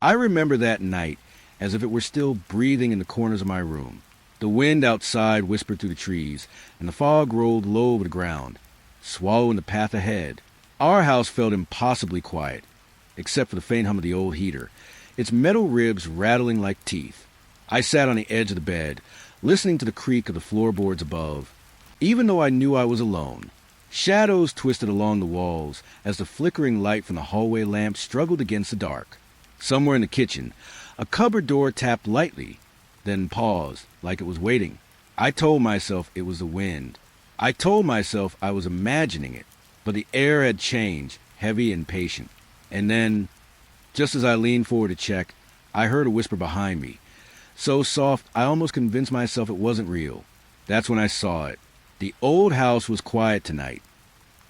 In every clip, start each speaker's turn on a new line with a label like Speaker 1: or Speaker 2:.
Speaker 1: I remember that night as if it were still breathing in the corners of my room. The wind outside whispered through the trees, and the fog rolled low over the ground, swallowing the path ahead. Our house felt impossibly quiet, except for the faint hum of the old heater, its metal ribs rattling like teeth. I sat on the edge of the bed, listening to the creak of the floorboards above. Even though I knew I was alone, shadows twisted along the walls as the flickering light from the hallway lamp struggled against the dark. Somewhere in the kitchen, a cupboard door tapped lightly, then paused, like it was waiting. I told myself it was the wind. I told myself I was imagining it, but the air had changed, heavy and patient. And then, just as I leaned forward to check, I heard a whisper behind me, so soft I almost convinced myself it wasn't real. That's when I saw it. The old house was quiet tonight.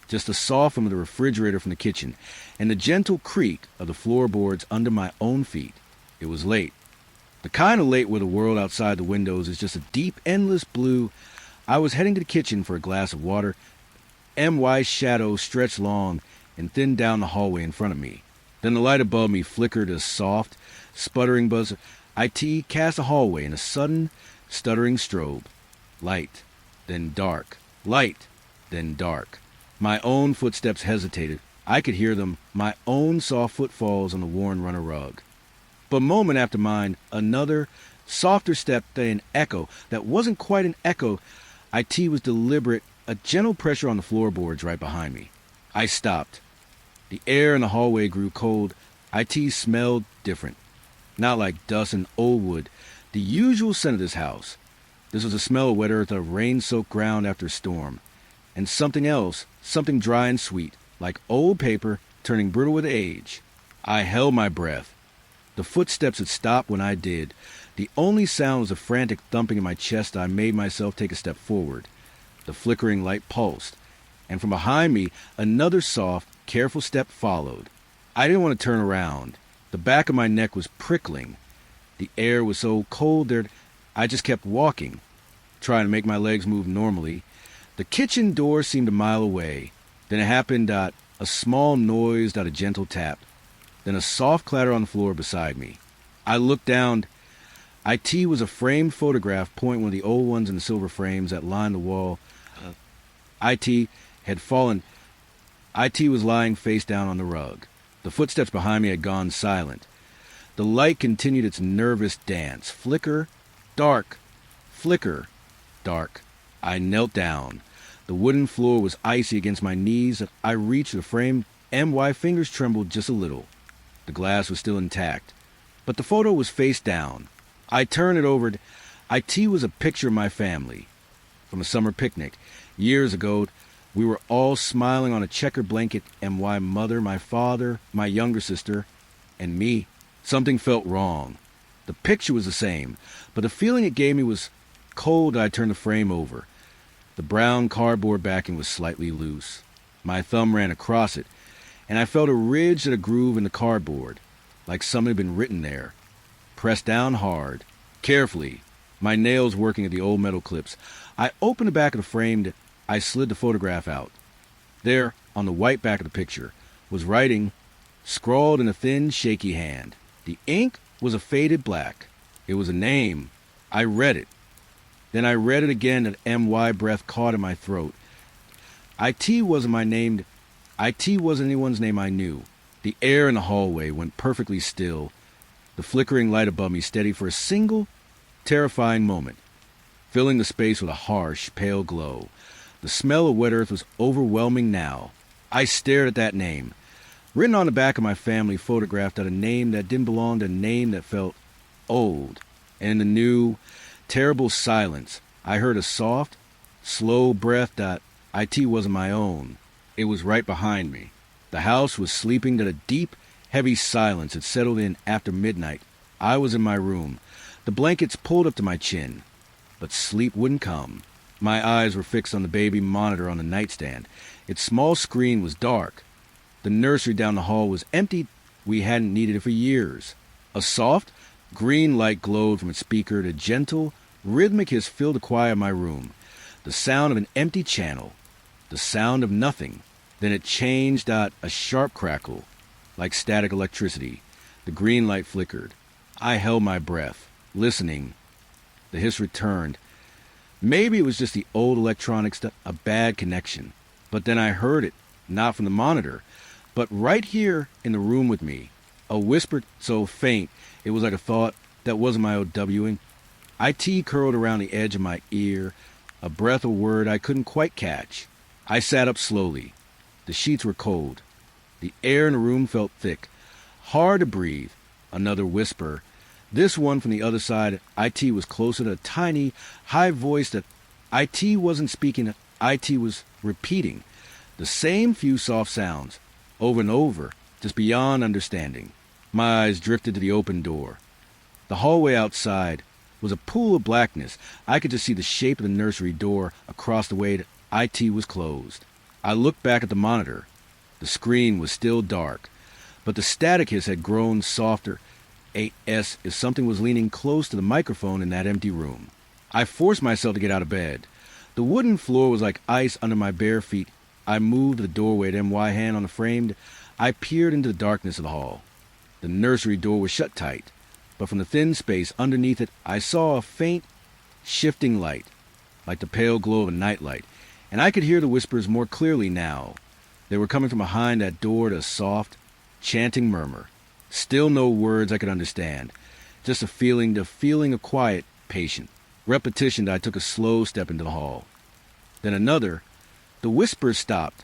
Speaker 1: Just the soft hum of the refrigerator from the kitchen, and the gentle creak of the floorboards under my own feet. It was late. The kind of late where the world outside the windows is just a deep, endless blue. I was heading to the kitchen for a glass of water. MY's shadow stretched long and thinned down the hallway in front of me. Then the light above me flickered a soft, sputtering buzz. IT cast the hallway in a sudden, stuttering strobe. Light, then dark. Light, then dark. My own footsteps hesitated. I could hear them, my own soft footfalls on the worn runner rug. But moment after mine, another, softer step, an echo that wasn't quite an echo. IT was deliberate, a gentle pressure on the floorboards right behind me. I stopped. The air in the hallway grew cold. IT smelled different. Not like dust and old wood, the usual scent of this house. This was the smell of wet earth, of rain-soaked ground after a storm. And something else, something dry and sweet, like old paper turning brittle with age. I held my breath. The footsteps had stopped when I did. The only sound was a frantic thumping in my chest. I made myself take a step forward. The flickering light pulsed, and from behind me, another soft, careful step followed. I didn't want to turn around. The back of my neck was prickling. The air was so cold there, I just kept walking, trying to make my legs move normally. The kitchen door seemed a mile away. Then it happened, a small noise, a gentle tap. Then a soft clatter on the floor beside me. I looked down. IT was a framed photograph, pointing one of the old ones in the silver frames that lined the wall. IT had fallen. IT was lying face down on the rug. The footsteps behind me had gone silent. The light continued its nervous dance. Flicker, dark, flicker, dark. I knelt down. The wooden floor was icy against my knees. I reached the frame. MY fingers trembled just a little. The glass was still intact, but the photo was face down. I turned it over. IT was a picture of my family. From a summer picnic. Years ago, we were all smiling on a checkered blanket. MY mother, my father, my younger sister, and me. Something felt wrong. The picture was the same, but the feeling it gave me was cold. I turned the frame over. The brown cardboard backing was slightly loose. My thumb ran across it, and I felt a ridge and a groove in the cardboard, like something had been written there. Pressed down hard, carefully, my nails working at the old metal clips. I opened the back of the frame. I slid the photograph out. There, on the white back of the picture, was writing, scrawled in a thin, shaky hand. The ink was a faded black. It was a name. I read it. Then I read it again, and MY breath caught in my throat. IT wasn't my name. IT wasn't anyone's name I knew. The air in the hallway went perfectly still. The flickering light above me steadied for a single, terrifying moment, filling the space with a harsh, pale glow. The smell of wet earth was overwhelming now. I stared at that name. Written on the back of my family photograph, that a name that didn't belong to a name that felt old. And in the new, terrible silence, I heard a soft, slow breath that IT wasn't my own. It was right behind me. The house was sleeping. That a deep, heavy silence had settled in after midnight. I was in my room, the blankets pulled up to my chin. But sleep wouldn't come. My eyes were fixed on the baby monitor on the nightstand. Its small screen was dark. The nursery down the hall was empty. We hadn't needed it for years. A soft, green light glowed from its speaker. A gentle, rhythmic hiss filled the quiet of my room. The sound of an empty channel. The sound of nothing. Then it changed out a sharp crackle, like static electricity. The green light flickered. I held my breath, listening. The hiss returned. Maybe it was just the old electronic stuff, a bad connection. But then I heard it, not from the monitor, but right here in the room with me. A whisper so faint it was like a thought that wasn't my OWing. IT curled around the edge of my ear, a breath of word I couldn't quite catch. I sat up slowly. The sheets were cold. The air in the room felt thick, hard to breathe. Another whisper. This one from the other side. IT was closer to a tiny, high voice that IT wasn't speaking. IT was repeating the same few soft sounds, over and over, just beyond understanding. My eyes drifted to the open door. The hallway outside was a pool of blackness. I could just see the shape of the nursery door across the way that IT was closed. I looked back at the monitor. The screen was still dark, but the static hiss had grown softer. as if something was leaning close to the microphone in that empty room. I forced myself to get out of bed. The wooden floor was like ice under my bare feet. I moved to the doorway at MY hand on the frame. I peered into the darkness of the hall. The nursery door was shut tight, but from the thin space underneath it, I saw a faint, shifting light, like the pale glow of a nightlight, and I could hear the whispers more clearly now. They were coming from behind that door to a soft, chanting murmur. Still no words I could understand, just the feeling of quiet, patient repetition that I took a slow step into the hall. Then another. The whispers stopped.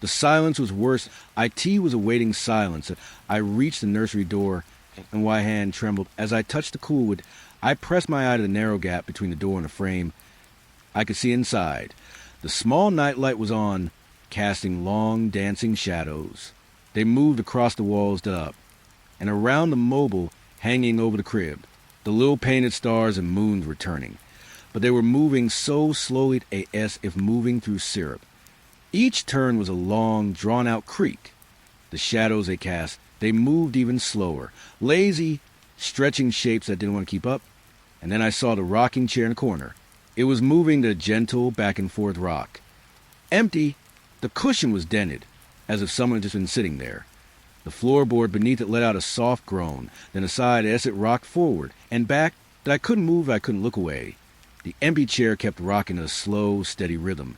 Speaker 1: The silence was worse. IT was awaiting silence. I reached the nursery door, and my hand trembled. As I touched the cool wood, I pressed my eye to the narrow gap between the door and the frame. I could see inside. The small nightlight was on, casting long, dancing shadows. They moved across the walls to up, and around the mobile hanging over the crib. The little painted stars and moons were turning, but they were moving so slowly as if moving through syrup. Each turn was a long, drawn-out creak. The shadows they cast, they moved even slower, lazy, stretching shapes that didn't want to keep up. And then I saw the rocking chair in the corner. It was moving to a gentle back-and-forth rock. Empty, the cushion was dented, as if someone had just been sitting there. The floorboard beneath it let out a soft groan, then aside as it rocked forward and back that I couldn't move, I couldn't look away. The empty chair kept rocking at a slow, steady rhythm.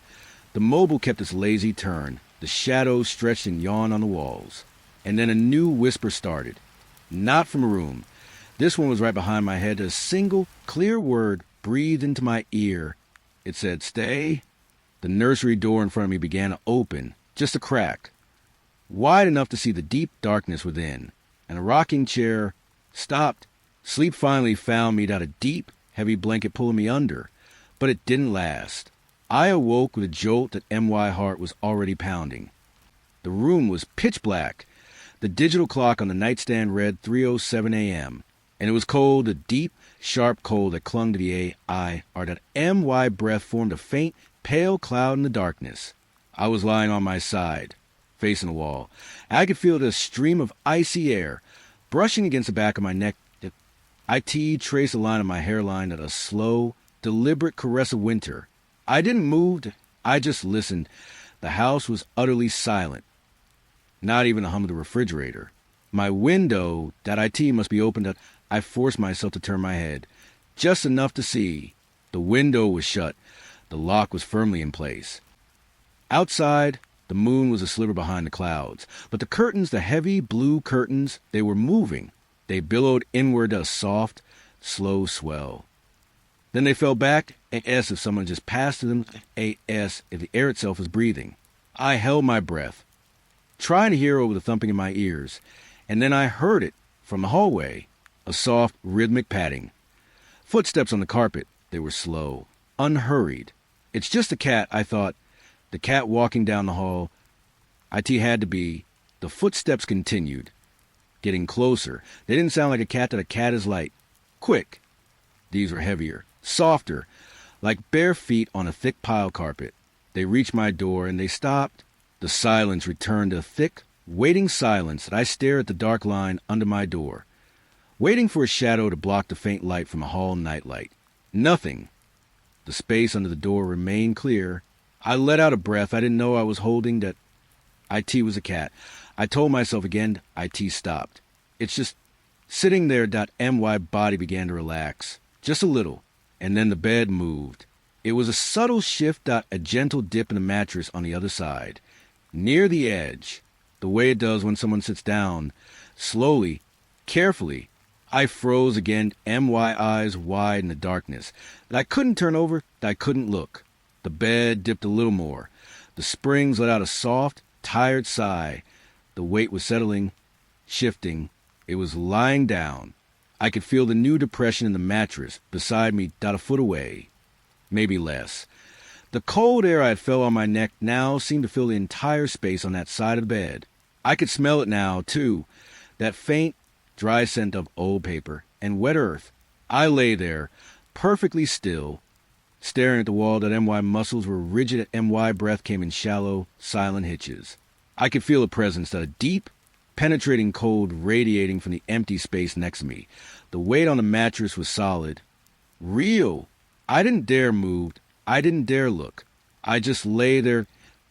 Speaker 1: The mobile kept its lazy turn. The shadows stretched and yawned on the walls. And then a new whisper started. Not from a room. This one was right behind my head. A single, clear word breathed into my ear. It said, "Stay." The nursery door in front of me began to open, just a crack, wide enough to see the deep darkness within, and a rocking chair stopped. Sleep finally found me without a deep, heavy blanket pulling me under, but it didn't last. I awoke with a jolt that MY heart was already pounding. The room was pitch black. The digital clock on the nightstand read 3:07 a.m., and it was cold, a deep, sharp cold that clung to the eye, or that MY breath formed a faint, pale cloud in the darkness. I was lying on my side, facing the wall. I could feel the stream of icy air brushing against the back of my neck. IT traced a line of my hairline at a slow, deliberate caress of winter. I didn't move. I just listened. The house was utterly silent. Not even the hum of the refrigerator. My window, that IT must be open. I forced myself to turn my head, just enough to see. The window was shut. The lock was firmly in place. Outside, the moon was a sliver behind the clouds, but the curtains, the heavy blue curtains, they were moving. They billowed inward a soft, slow swell. Then they fell back, as if someone just passed them, as if the air itself was breathing. I held my breath, trying to hear over the thumping in my ears, and then I heard it from the hallway, a soft, rhythmic padding. Footsteps on the carpet. They were slow, unhurried. It's just a cat, I thought. The cat walking down the hall. IT had to be. The footsteps continued, getting closer. They didn't sound like a cat that a cat is like. Quick. These were heavier, softer, like bare feet on a thick pile carpet. They reached my door, and they stopped. The silence returned, a thick, waiting silence that I stared at the dark line under my door, waiting for a shadow to block the faint light from a hall nightlight. Nothing. The space under the door remained clear. I let out a breath. I didn't know I was holding that IT was a cat. I told myself again. IT stopped. It's just Sitting there, .my body began to relax, just a little, and then the bed moved. It was a subtle shift, a gentle dip in the mattress on the other side, near the edge, the way it does when someone sits down. Slowly, carefully, I froze again, my eyes wide in the darkness. I couldn't turn over, I couldn't look. The bed dipped a little more. The springs let out a soft, tired sigh. The weight was settling, shifting. It was lying down. I could feel the new depression in the mattress beside me, a foot away. Maybe less. The cold air I had felt on my neck now seemed to fill the entire space on that side of the bed. I could smell it now, too, that faint, dry scent of old paper and wet earth. I lay there, perfectly still, staring at the wall. My muscles were rigid. My breath came in shallow, silent hitches. I could feel a presence, a deep, penetrating cold radiating from the empty space next to me. The weight on the mattress was solid, real. I didn't dare move. I didn't dare look. I just lay there,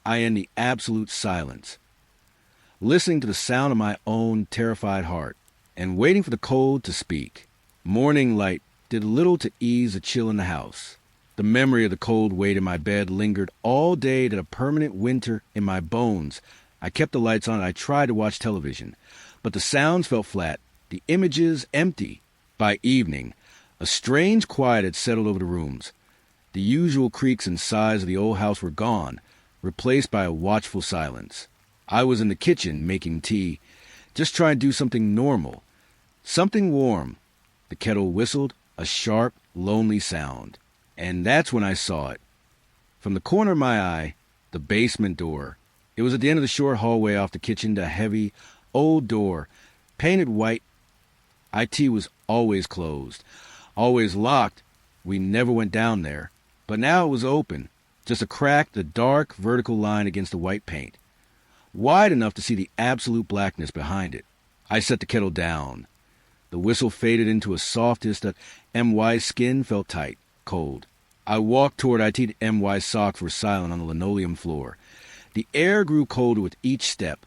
Speaker 1: in the absolute silence, listening to the sound of my own terrified heart and waiting for the cold to speak. Morning light did little to ease the chill in the house. The memory of the cold weight in my bed lingered all day, a permanent winter in my bones. I kept the lights on and I tried to watch television, but the sounds felt flat, the images empty. By evening, a strange quiet had settled over the rooms. The usual creaks and sighs of the old house were gone, replaced by a watchful silence. I was in the kitchen making tea, just trying to do something normal, something warm. The kettle whistled, a sharp, lonely sound. And that's when I saw it. From the corner of my eye, the basement door. It was at the end of the short hallway off the kitchen, the heavy, old door, painted white. IT was always closed, always locked. We never went down there. But now it was open, just a crack, the dark, vertical line against the white paint, wide enough to see the absolute blackness behind it. I set the kettle down. The whistle faded into a softness that MY's skin felt tight, cold. I walked toward IT. MY's socks were silent on the linoleum floor. The air grew colder with each step.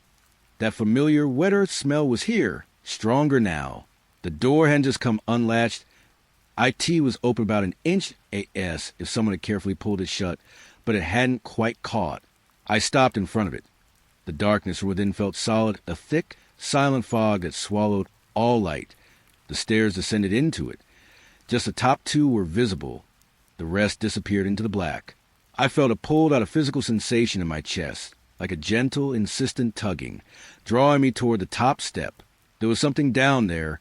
Speaker 1: That familiar wet earth smell was here, stronger now. The door hadn't just come unlatched. IT was open about an inch as if someone had carefully pulled it shut, but it hadn't quite caught. I stopped in front of it. The darkness from within felt solid, a thick, silent fog that swallowed all light. The stairs descended into it. Just the top two were visible. The rest disappeared into the black. I felt a pulled out a physical sensation in my chest, like a gentle, insistent tugging, drawing me toward the top step. There was something down there,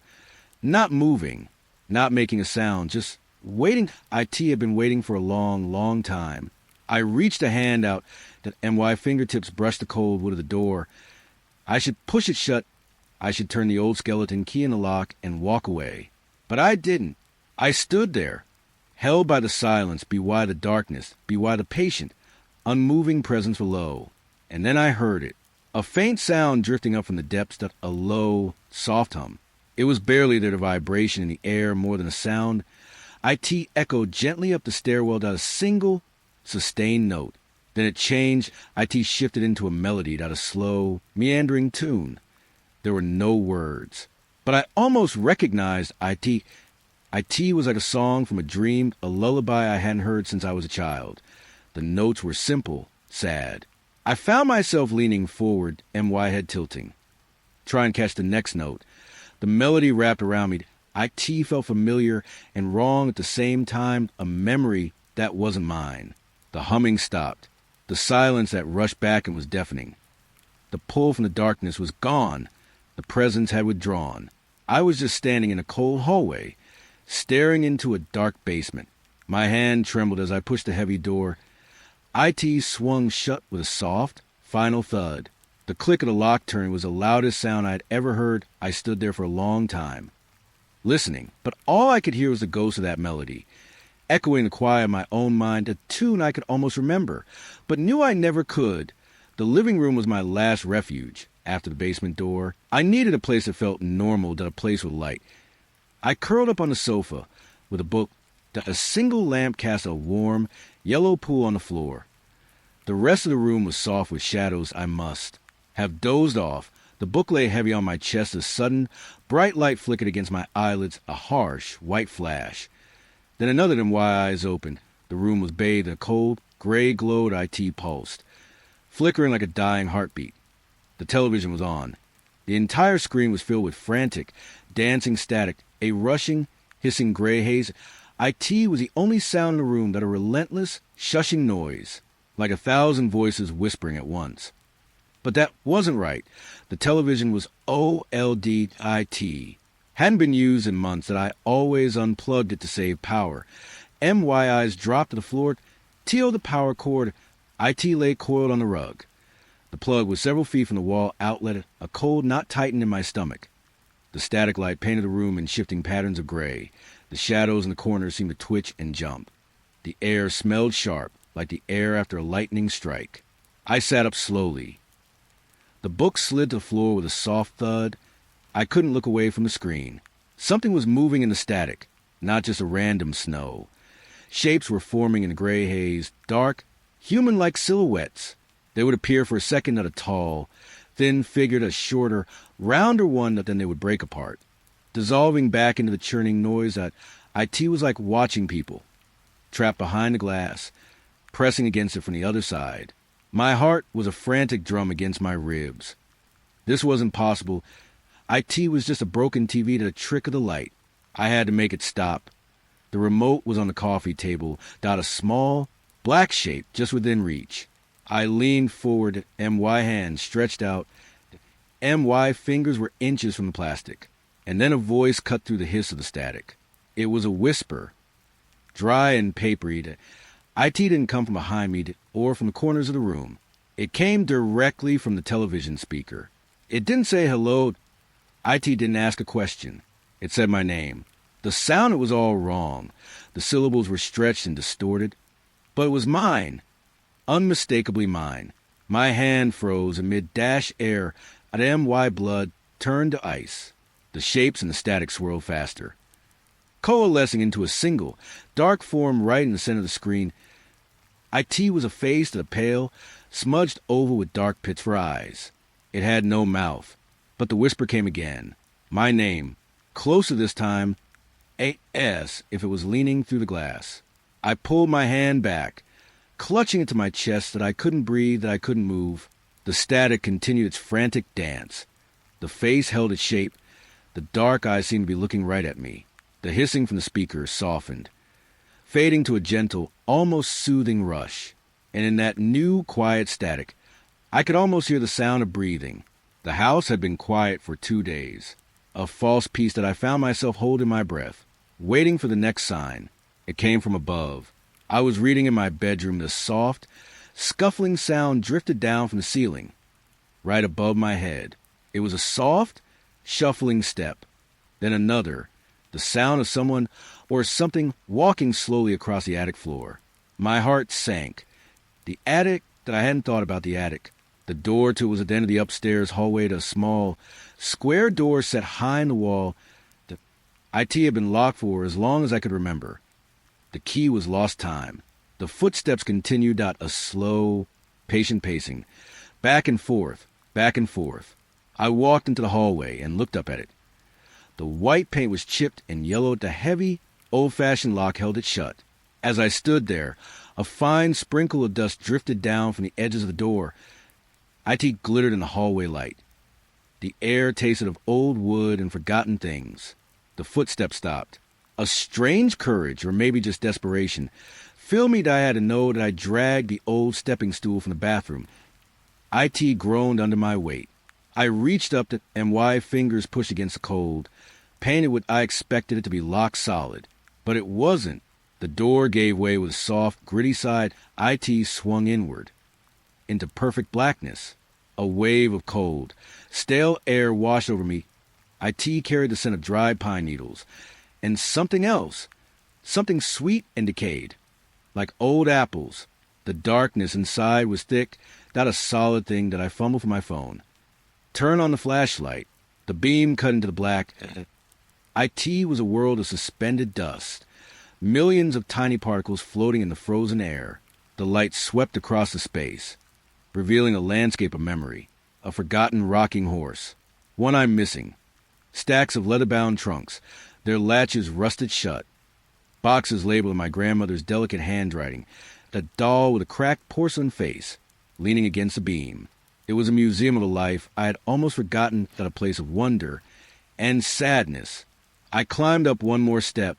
Speaker 1: not moving, not making a sound, just waiting. IT had been waiting for a long, long time. I reached a hand out, and my fingertips brushed the cold wood of the door. I should push it shut. I should turn the old skeleton key in the lock and walk away. But I didn't. I stood there, held by the silence, be why the darkness, be why the patient, unmoving presence below. And then I heard it. A faint sound drifting up from the depths, a low, soft hum. It was barely there, the vibration in the air more than a sound. IT echoed gently up the stairwell, a single, sustained note. Then it changed. IT shifted into a melody, a slow, meandering tune. There were no words. But I almost recognized IT. IT was like a song from a dream, a lullaby I hadn't heard since I was a child. The notes were simple, sad. I found myself leaning forward, MY head tilting. Try and catch the next note. The melody wrapped around me. IT felt familiar and wrong at the same time, a memory that wasn't mine. The humming stopped. The silence that rushed back and was deafening. The pull from the darkness was gone. The presence had withdrawn. I was just standing in a cold hallway, staring into a dark basement. My hand trembled as I pushed the heavy door. IT swung shut with a soft, final thud. The click of the lock turning was the loudest sound I had ever heard. I stood there for a long time, listening, but all I could hear was the ghost of that melody, echoing the quiet of my own mind, a tune I could almost remember, but knew I never could. The living room was my last refuge. After the basement door, I needed a place that felt normal, a place with light. I curled up on the sofa with a book. A single lamp cast a warm, yellow pool on the floor. The rest of the room was soft with shadows. I must have dozed off, The book lay heavy on my chest as sudden, bright light flickered against my eyelids, a harsh, white flash. Then another of them wide eyes opened. The room was bathed in a cold, gray glow that IT pulsed, flickering like a dying heartbeat. The television was on. The entire screen was filled with frantic, dancing static, a rushing, hissing gray haze. IT was the only sound in the room that a relentless, shushing noise, like 1,000 voices whispering at once. But that wasn't right. The television was OLDIT. Hadn't been used in months that I always unplugged it to save power. MYI's dropped to the floor. TO the power cord. IT lay coiled on the rug. The plug was several feet from the wall outlet, a cold knot tightened in my stomach. The static light painted the room in shifting patterns of gray. The shadows in the corners seemed to twitch and jump. The air smelled sharp, like the air after a lightning strike. I sat up slowly. The book slid to the floor with a soft thud. I couldn't look away from the screen. Something was moving in the static, not just a random snow. Shapes were forming in the gray haze, dark, human-like silhouettes. They would appear for a second at a tall, thin-figured, a shorter, rounder one that then they would break apart, dissolving back into the churning noise that IT was like watching people, trapped behind the glass, pressing against it from the other side. My heart was a frantic drum against my ribs. This wasn't possible. IT was just a broken TV to the trick of the light. I had to make it stop. The remote was on the coffee table, a small, black shape just within reach. I leaned forward, MY hands stretched out. MY fingers were inches from the plastic. And then a voice cut through the hiss of the static. It was a whisper, dry and papery. IT didn't come from behind me or from the corners of the room. It came directly from the television speaker. It didn't say hello. IT didn't ask a question. It said my name. The sound, it was all wrong. The syllables were stretched and distorted. But it was mine. Unmistakably mine. My hand froze amid dash air. At MY blood turned to ice. The shapes and the static swirled faster, coalescing into a single, dark form right in the center of the screen. IT was a face to the pale, smudged oval with dark pits for eyes. It had no mouth, but the whisper came again. My name, closer this time, a S if it was leaning through the glass. I pulled my hand back, clutching it to my chest that I couldn't breathe, that I couldn't move. The static continued its frantic dance. The face held its shape. The dark eyes seemed to be looking right at me. The hissing from the speaker softened, fading to a gentle, almost soothing rush. And in that new, quiet static, I could almost hear the sound of breathing. The house had been quiet for 2 days. A false peace that I found myself holding my breath, waiting for the next sign. It came from above. I was reading in my bedroom. The soft, scuffling sound drifted down from the ceiling, right above my head. It was a soft, shuffling step. Then another, the sound of someone or something walking slowly across the attic floor. My heart sank. The attic, that I hadn't thought about the attic. The door to it was at the end of the upstairs hallway to a small, square door set high in the wall. The IT had been locked for as long as I could remember. The key was lost time. The footsteps continued at a slow, patient pacing, back and forth, back and forth. I walked into the hallway and looked up at it. The white paint was chipped and yellowed. The heavy, old-fashioned lock held it shut. As I stood there, a fine sprinkle of dust drifted down from the edges of the door. IT glittered in the hallway light. The air tasted of old wood and forgotten things. The footsteps stopped. A strange courage, or maybe just desperation, filled me that I had to know that I dragged the old stepping stool from the bathroom. IT groaned under my weight. I reached up to MY fingers pushed against the cold, painted what I expected it to be lock solid. But it wasn't. The door gave way with a soft, gritty side. IT swung inward, into perfect blackness. A wave of cold, stale air washed over me. IT carried the scent of dried pine needles. And something else, something sweet and decayed, like old apples. The darkness inside was thick, not a solid thing that I fumbled for my phone. Turn on the flashlight. The beam cut into the black. IT was a world of suspended dust, millions of tiny particles floating in the frozen air. The light swept across the space, revealing a landscape of memory. A forgotten rocking horse. One I'm missing. Stacks of leather-bound trunks, their latches rusted shut. Boxes labeled in my grandmother's delicate handwriting. A doll with a cracked porcelain face, leaning against a beam. It was a museum of a life I had almost forgotten, that a place of wonder and sadness. I climbed up one more step.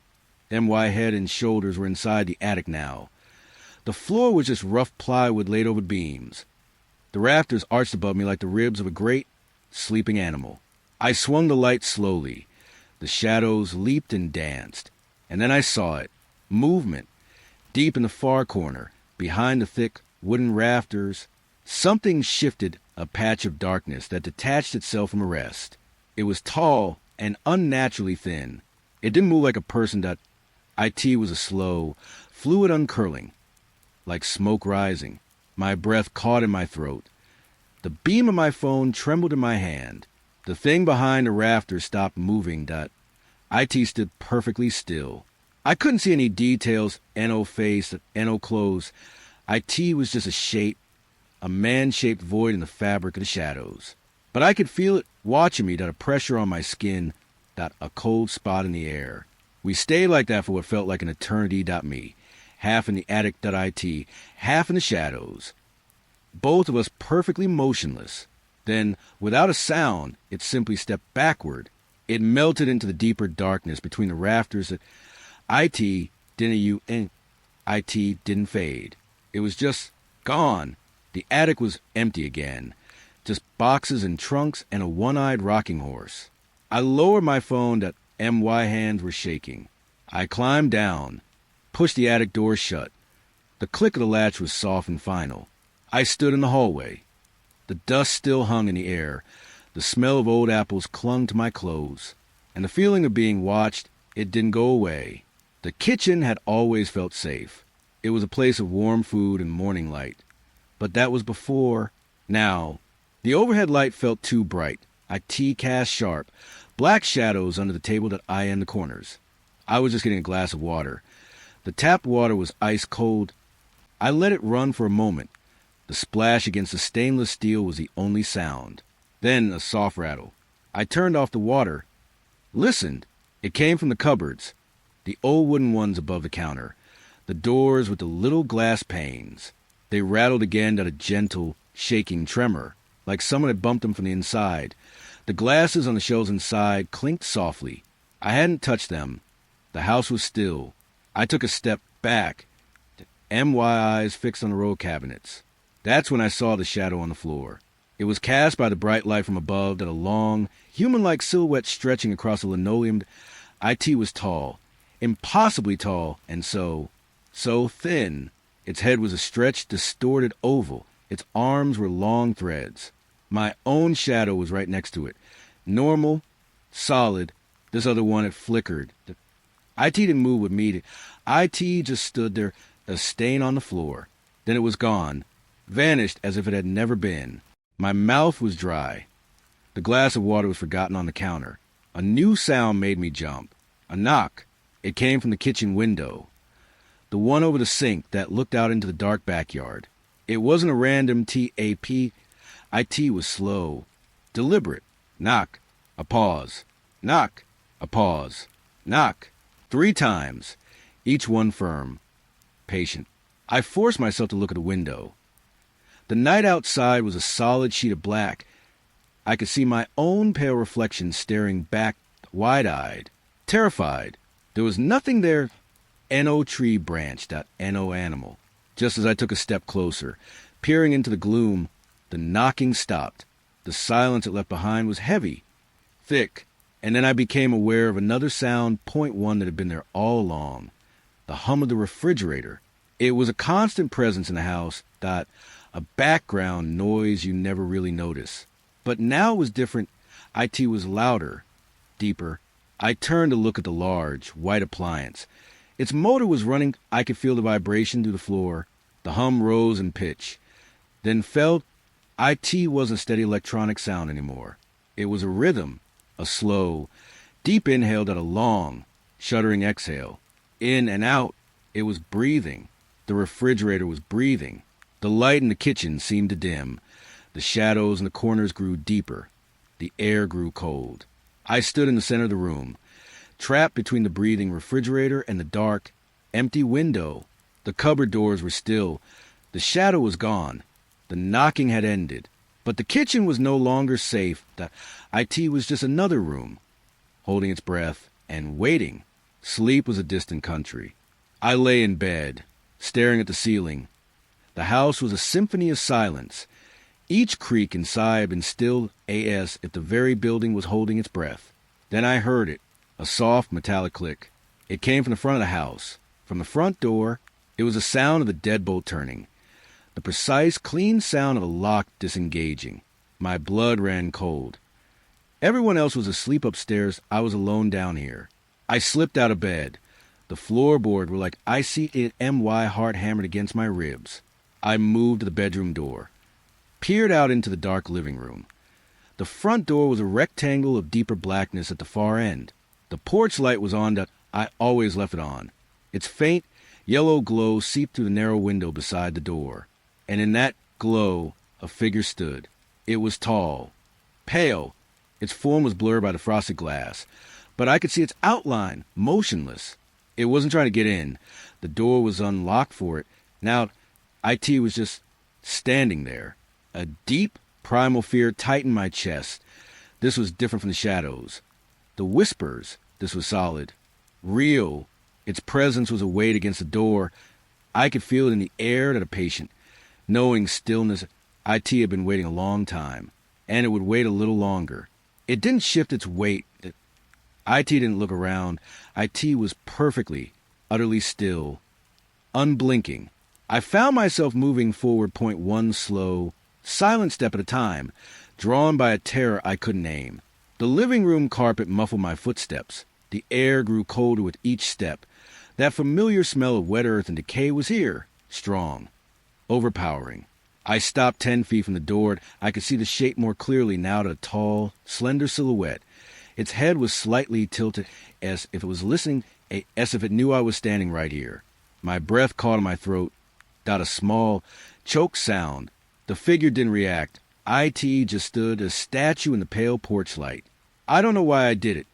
Speaker 1: Then my head and shoulders were inside the attic now. The floor was just rough plywood laid over beams. The rafters arched above me like the ribs of a great, sleeping animal. I swung the light slowly. The shadows leaped and danced. And then I saw it. Movement. Deep in the far corner, behind the thick wooden rafters, something shifted, a patch of darkness that detached itself from the rest. It was tall and unnaturally thin. It didn't move like a person. It was a slow, fluid uncurling, like smoke rising. My breath caught in my throat. The beam of my phone trembled in my hand. The thing behind the rafters stopped moving. It stood perfectly still. I couldn't see any details, no face, no clothes. It was just a shape, a man-shaped void in the fabric of the shadows. But I could feel it watching me, a pressure on my skin, a cold spot in the air. We stayed like that for what felt like an eternity. Me, half in the attic. It, half in the shadows. Both of us perfectly motionless. Then, without a sound, it simply stepped backward. It melted into the deeper darkness between the rafters. It didn't fade. It was just gone. The attic was empty again. Just boxes and trunks and a one-eyed rocking horse. I lowered my phone. My hands were shaking. I climbed down, pushed the attic door shut. The click of the latch was soft and final. I stood in the hallway. The dust still hung in the air. The smell of old apples clung to my clothes. And the feeling of being watched, it didn't go away. The kitchen had always felt safe. It was a place of warm food and morning light. But that was before. Now, the overhead light felt too bright. It cast sharp, black shadows under the table in the corners. I was just getting a glass of water. The tap water was ice cold. I let it run for a moment. The splash against the stainless steel was the only sound. Then a soft rattle. I turned off the water. Listened. It came from the cupboards, the old wooden ones above the counter, the doors with the little glass panes. They rattled again at a gentle, shaking tremor, like someone had bumped them from the inside. The glasses on the shelves inside clinked softly. I hadn't touched them. The house was still. I took a step back, my eyes fixed on the row of cabinets. That's when I saw the shadow on the floor. It was cast by the bright light from above, a long, human-like silhouette stretching across the linoleum. It was tall, impossibly tall, and so thin. Its head was a stretched, distorted oval. Its arms were long threads. My own shadow was right next to it. Normal, solid. This other one had flickered. It didn't move with me. It just stood there, a stain on the floor. Then it was gone, vanished as if it had never been. My mouth was dry. The glass of water was forgotten on the counter. A new sound made me jump. A knock. It came from the kitchen window, the one over the sink that looked out into the dark backyard. It wasn't a random tap. It was slow, deliberate. Knock. A pause. Knock. A pause. Knock. 3 times, each one firm, patient. I forced myself to look at the window. The night outside was a solid sheet of black. I could see my own pale reflection staring back, wide-eyed, terrified. There was nothing there. No tree branch, no animal. Just as I took a step closer, peering into the gloom, the knocking stopped. The silence it left behind was heavy, thick, and then I became aware of another sound, point one, that had been there all along. The hum of the refrigerator. It was a constant presence in the house, a background noise you never really notice. But now it was different. It was louder, deeper. I turned to look at the large, white appliance. Its motor was running. I could feel the vibration through the floor. The hum rose in pitch, then fell. It wasn't steady electronic sound anymore. It was a rhythm, a slow, deep inhale, a long, shuddering exhale. In and out, it was breathing. The refrigerator was breathing. The light in the kitchen seemed to dim. The shadows in the corners grew deeper. The air grew cold. I stood in the center of the room, trapped between the breathing refrigerator and the dark, empty window. The cupboard doors were still. The shadow was gone. The knocking had ended. But the kitchen was no longer safe. The IT was just another room, holding its breath and waiting. Sleep was a distant country. I lay in bed, staring at the ceiling. The house was a symphony of silence. Each creak inside had been stilled as if the very building was holding its breath. Then I heard it, a soft metallic click. It came from the front of the house. From the front door, it was the sound of the deadbolt turning. The precise, clean sound of a lock disengaging. My blood ran cold. Everyone else was asleep upstairs. I was alone down here. I slipped out of bed. The floorboard were like icy MY heart hammered against my ribs. I moved to the bedroom door, peered out into the dark living room. The front door was a rectangle of deeper blackness at the far end. The porch light was on that I always left it on. Its faint, yellow glow seeped through the narrow window beside the door. And in that glow, a figure stood. It was tall, pale. Its form was blurred by the frosted glass, but I could see its outline, motionless. It wasn't trying to get in. The door was unlocked for it. Now, IT was just standing there. A deep, primal fear tightened my chest. This was different from the shadows. The whispers, this was solid. Real. Its presence was a weight against the door. I could feel it in the air that a patient, knowing stillness. IT had been waiting a long time, and it would wait a little longer. It didn't shift its weight. IT didn't look around. IT was perfectly, utterly still, unblinking. I found myself moving forward one slow, silent step at a time, drawn by a terror I couldn't name. The living room carpet muffled my footsteps. The air grew colder with each step. That familiar smell of wet earth and decay was here, strong, overpowering. I stopped 10 feet from the door. I could see the shape more clearly now, to a tall, slender silhouette. Its head was slightly tilted, as if it was listening, as if it knew I was standing right here. My breath caught in my throat, a small, choked sound. The figure didn't react. IT just stood, a statue in the pale porch light. I don't know why I did it.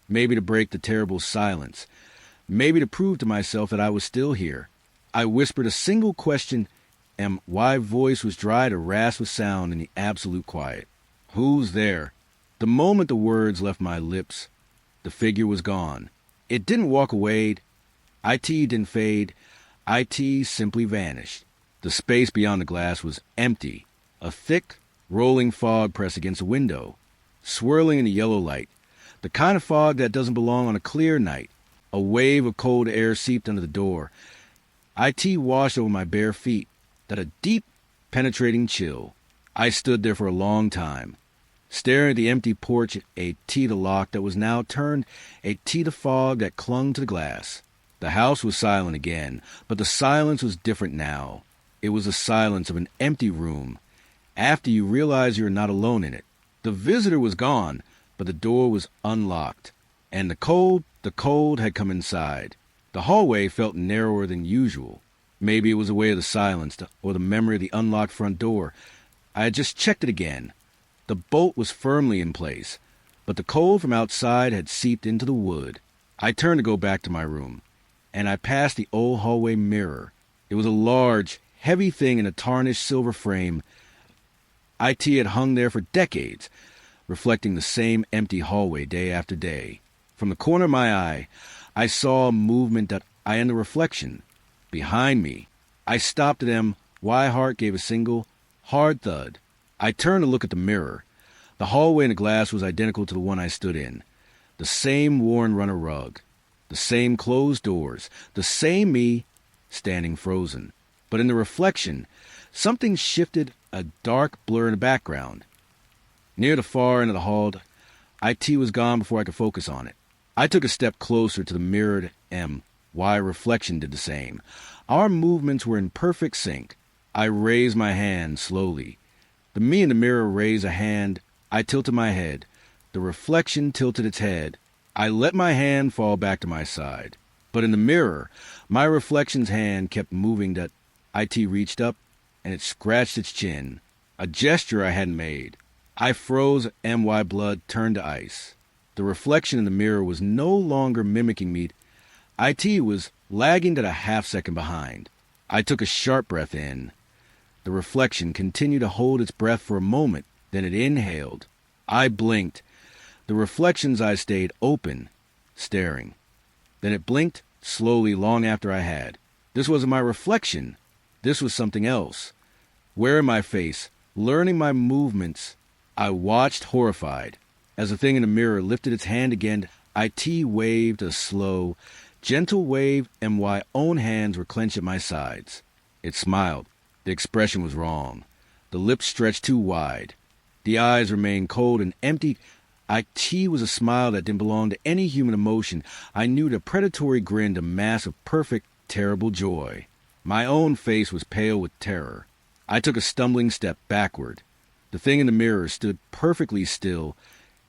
Speaker 1: Maybe to break the terrible silence. Maybe to prove to myself that I was still here. I whispered a single question, and my voice was dry to rasp with sound in the absolute quiet. Who's there? The moment the words left my lips, the figure was gone. It didn't walk away. IT didn't fade. IT simply vanished. The space beyond the glass was empty. A thick, rolling fog pressed against the window, swirling in the yellow light. The kind of fog that doesn't belong on a clear night. A wave of cold air seeped under the door. IT washed over my bare feet. A deep, penetrating chill. I stood there for a long time, staring at the empty porch, a T the lock that was now turned, a T the fog that clung to the glass. The house was silent again, but the silence was different now. It was the silence of an empty room, after you realize you're not alone in it. The visitor was gone, but the door was unlocked, and the cold had come inside. The hallway felt narrower than usual. Maybe it was the way of the silence, or the memory of the unlocked front door. I had just checked it again. The bolt was firmly in place, but the cold from outside had seeped into the wood. I turned to go back to my room, and I passed the old hallway mirror. It was a large, heavy thing in a tarnished silver frame. IT had hung there for decades, reflecting the same empty hallway day after day. From the corner of my eye, I saw a movement and a reflection. Behind me, I stopped at them. My heart gave a single, hard thud. I turned to look at the mirror. The hallway in the glass was identical to the one I stood in. The same worn runner rug, the same closed doors, the same me standing frozen. But in the reflection, something shifted, a dark blur in the background. Near the far end of the hall, IT was gone before I could focus on it. I took a step closer to the mirrored M. Why reflection did the same. Our movements were in perfect sync. I raised my hand slowly. The me in the mirror raised a hand. I tilted my head. The reflection tilted its head. I let my hand fall back to my side. But in the mirror, my reflection's hand kept moving. That IT reached up, and it scratched its chin. A gesture I hadn't made. I froze. My blood turned to ice. The reflection in the mirror was no longer mimicking me. IT was lagging at a half-second behind. I took a sharp breath in. The reflection continued to hold its breath for a moment, then it inhaled. I blinked. The reflection's eyes stayed open, staring. Then it blinked slowly long after I had. This wasn't my reflection. This was something else. Wearing my face, learning my movements, I watched horrified. As the thing in the mirror lifted its hand again, IT waved a slow, gentle wave, and my own hands were clenched at my sides. It smiled. The expression was wrong. The lips stretched too wide. The eyes remained cold and empty. IT was a smile that didn't belong to any human emotion. I knew the predatory grin, a mask of perfect, terrible joy. My own face was pale with terror. I took a stumbling step backward. The thing in the mirror stood perfectly still,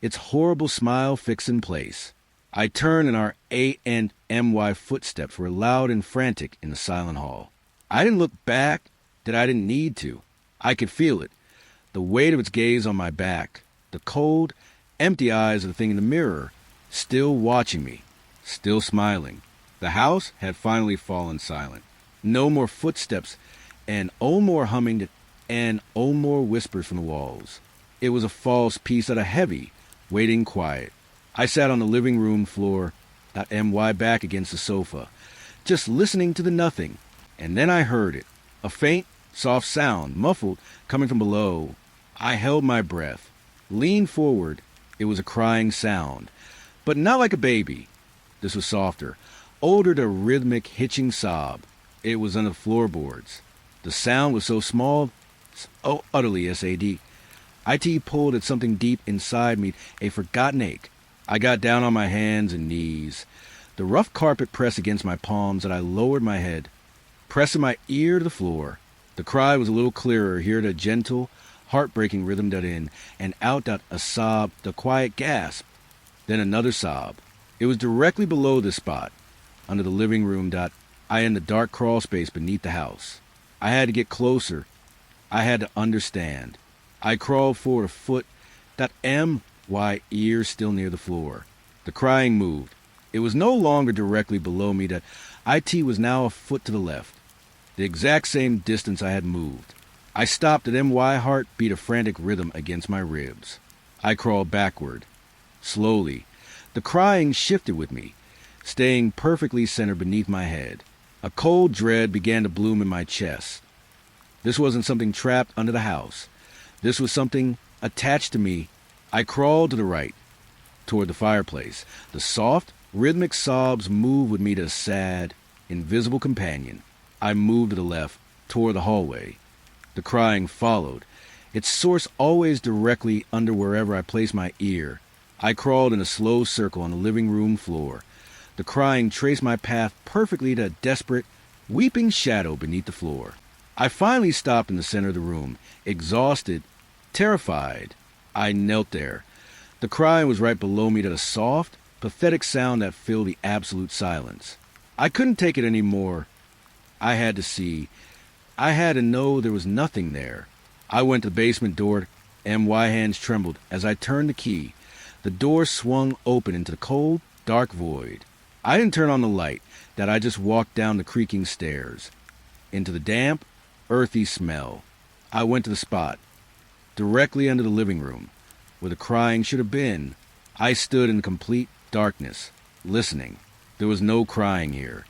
Speaker 1: its horrible smile fixed in place. I turned and our ANMY footsteps were loud and frantic in the silent hall. I didn't look back that I didn't need to. I could feel it, the weight of its gaze on my back, the cold, empty eyes of the thing in the mirror, still watching me, still smiling. The house had finally fallen silent. No more footsteps, and oh more humming, and oh more whispers from the walls. It was a false peace out of heavy, waiting quiet. I sat on the living room floor, MY back against the sofa, just listening to the nothing. And then I heard it, a faint, soft sound, muffled, coming from below. I held my breath, leaned forward. It was a crying sound, but not like a baby. This was softer, older to a rhythmic, hitching sob. It was on the floorboards. The sound was so small, so utterly SAD. IT pulled at something deep inside me, a forgotten ache. I got down on my hands and knees. The rough carpet pressed against my palms, and I lowered my head, pressing my ear to the floor. The cry was a little clearer, here the gentle, heartbreaking rhythm that in and out a sob, the quiet gasp, then another sob. It was directly below this spot, under the living room. I in the dark crawl space beneath the house. I had to get closer. I had to understand. I crawled forward a foot. MY ear still near the floor. The crying moved. It was no longer directly below me. That IT was now a foot to the left. The exact same distance I had moved. I stopped at MY heart beat a frantic rhythm against my ribs. I crawled backward. Slowly. The crying shifted with me, staying perfectly centered beneath my head. A cold dread began to bloom in my chest. This wasn't something trapped under the house. This was something attached to me. I crawled to the right, toward the fireplace. The soft, rhythmic sobs moved with me to a sad, invisible companion. I moved to the left, toward the hallway. The crying followed, its source always directly under wherever I placed my ear. I crawled in a slow circle on the living room floor. The crying traced my path perfectly to a desperate, weeping shadow beneath the floor. I finally stopped in the center of the room, exhausted, terrified. I knelt there. The crying was right below me to a soft, pathetic sound that filled the absolute silence. I couldn't take it any more. I had to see. I had to know there was nothing there. I went to the basement door. MY hands trembled as I turned the key. The door swung open into the cold, dark void. I didn't turn on the light. I just walked down the creaking stairs, into the damp, earthy smell. I went to the spot, directly under the living room, where the crying should have been. I stood in complete darkness, listening. There was no crying here.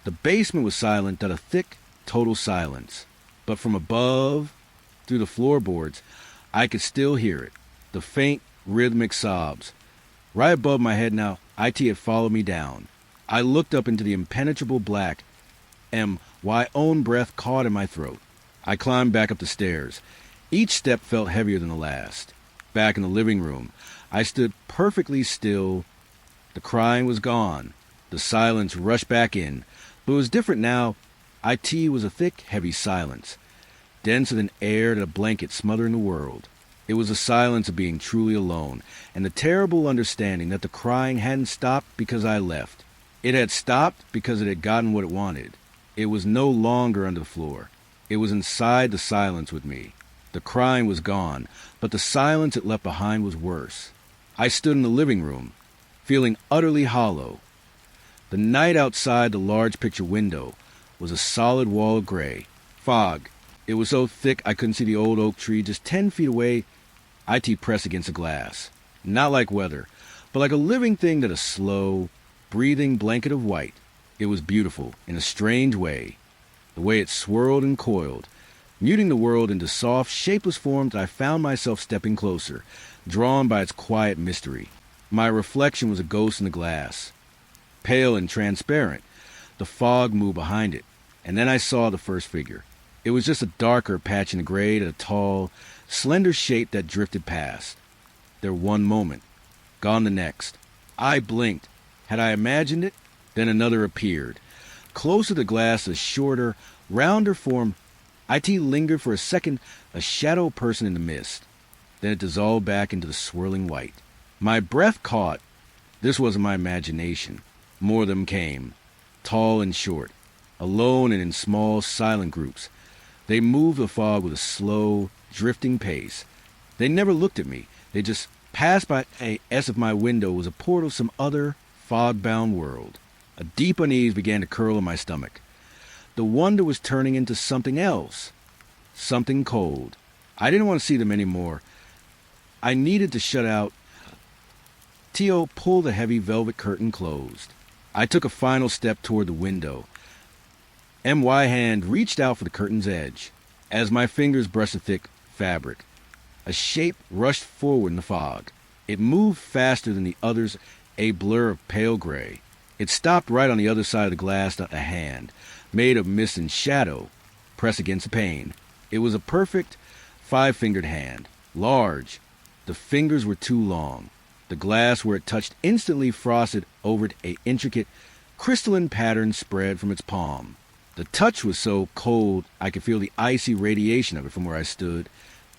Speaker 1: The basement was silent, a thick, total silence. But from above, through the floorboards, I could still hear it, the faint, rhythmic sobs. Right above my head now, IT had followed me down. I looked up into the impenetrable black. My own breath caught in my throat. I climbed back up the stairs. Each step felt heavier than the last. Back in the living room, I stood perfectly still. The crying was gone. The silence rushed back in. But it was different now. IT was a thick, heavy silence, denser than air that a blanket smothering the world. It was the silence of being truly alone, and the terrible understanding that the crying hadn't stopped because I left. It had stopped because it had gotten what it wanted. It was no longer under the floor. It was inside the silence with me. The crying was gone, but the silence it left behind was worse. I stood in the living room, feeling utterly hollow. The night outside the large picture window was a solid wall of gray. Fog. It was so thick I couldn't see the old oak tree just 10 feet away. IT pressed against the glass. Not like weather, but like a living thing that a slow, breathing blanket of white. It was beautiful in a strange way. The way it swirled and coiled, muting the world into soft, shapeless forms. I found myself stepping closer, drawn by its quiet mystery. My reflection was a ghost in the glass, pale and transparent. The fog moved behind it, and then I saw the first figure. It was just a darker patch in the gray, a tall, slender shape that drifted past. There one moment, gone the next. I blinked. Had I imagined it? Then another appeared. Closer to the glass, a shorter, rounder form. IT lingered for a second, a shadow person in the mist. Then it dissolved back into the swirling white. My breath caught. This wasn't my imagination. More of them came, tall and short, alone and in small, silent groups. They moved the fog with a slow, drifting pace. They never looked at me. They just passed by as if my window was a portal to some other, fog-bound world. A deep unease began to curl in my stomach. The wonder was turning into something else, something cold. I didn't want to see them anymore. I needed to shut out. Tio pulled the heavy velvet curtain closed. I took a final step toward the window. MY hand reached out for the curtain's edge. As my fingers brushed the thick fabric, a shape rushed forward in the fog. It moved faster than the others, a blur of pale gray. It stopped right on the other side of the glass, a hand, made of mist and shadow, pressed against the pane. It was a perfect 5-fingered hand, large. The fingers were too long. The glass where it touched instantly frosted over it. A intricate, crystalline pattern spread from its palm. The touch was so cold I could feel the icy radiation of it from where I stood.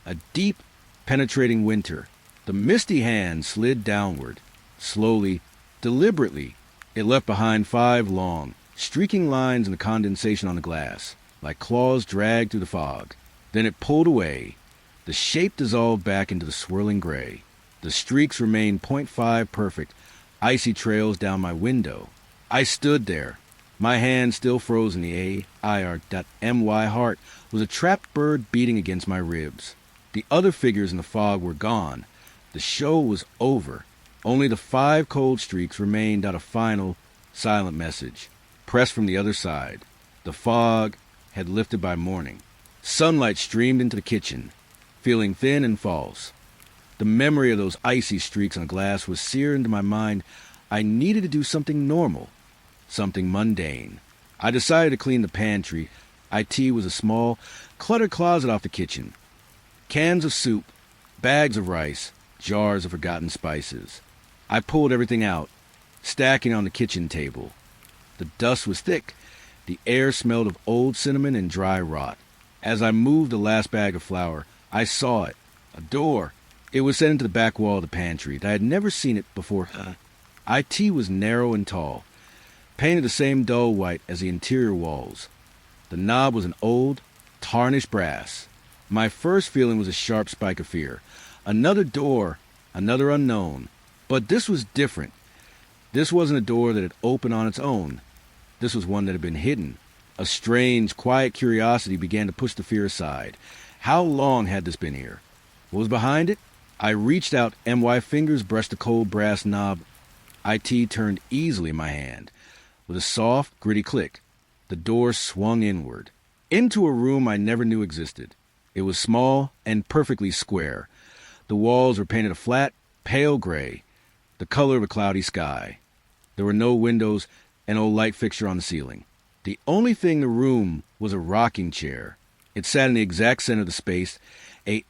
Speaker 1: A deep, penetrating winter. The misty hand slid downward, slowly, deliberately. It left behind 5 long, streaking lines in the condensation on the glass, like claws dragged through the fog. Then it pulled away. The shape dissolved back into the swirling gray. The streaks remained 0.5 perfect, icy trails down my window. I stood there, my hand still frozen. The AIR.MY heart was a trapped bird beating against my ribs. The other figures in the fog were gone. The show was over. Only the 5 cold streaks remained. A final, silent message, pressed from the other side. The fog had lifted by morning. Sunlight streamed into the kitchen, feeling thin and false. The memory of those icy streaks on the glass was seared into my mind. I needed to do something normal, something mundane. I decided to clean the pantry. IT was a small, cluttered closet off the kitchen. Cans of soup, bags of rice, jars of forgotten spices. I pulled everything out, stacking on the kitchen table. The dust was thick. The air smelled of old cinnamon and dry rot. As I moved the last bag of flour, I saw it. A door. It was set into the back wall of the pantry. I had never seen it before. IT was narrow and tall, painted the same dull white as the interior walls. The knob was an old, tarnished brass. My first feeling was a sharp spike of fear. Another door, another unknown. But this was different. This wasn't a door that had opened on its own. This was one that had been hidden. A strange, quiet curiosity began to push the fear aside. How long had this been here? What was behind it? I reached out. MY fingers brushed the cold brass knob. IT turned easily in my hand. With a soft, gritty click, the door swung inward, into a room I never knew existed. It was small and perfectly square. The walls were painted a flat, pale gray, the color of a cloudy sky. There were no windows and no light fixture on the ceiling. The only thing in the room was a rocking chair. It sat in the exact center of the space,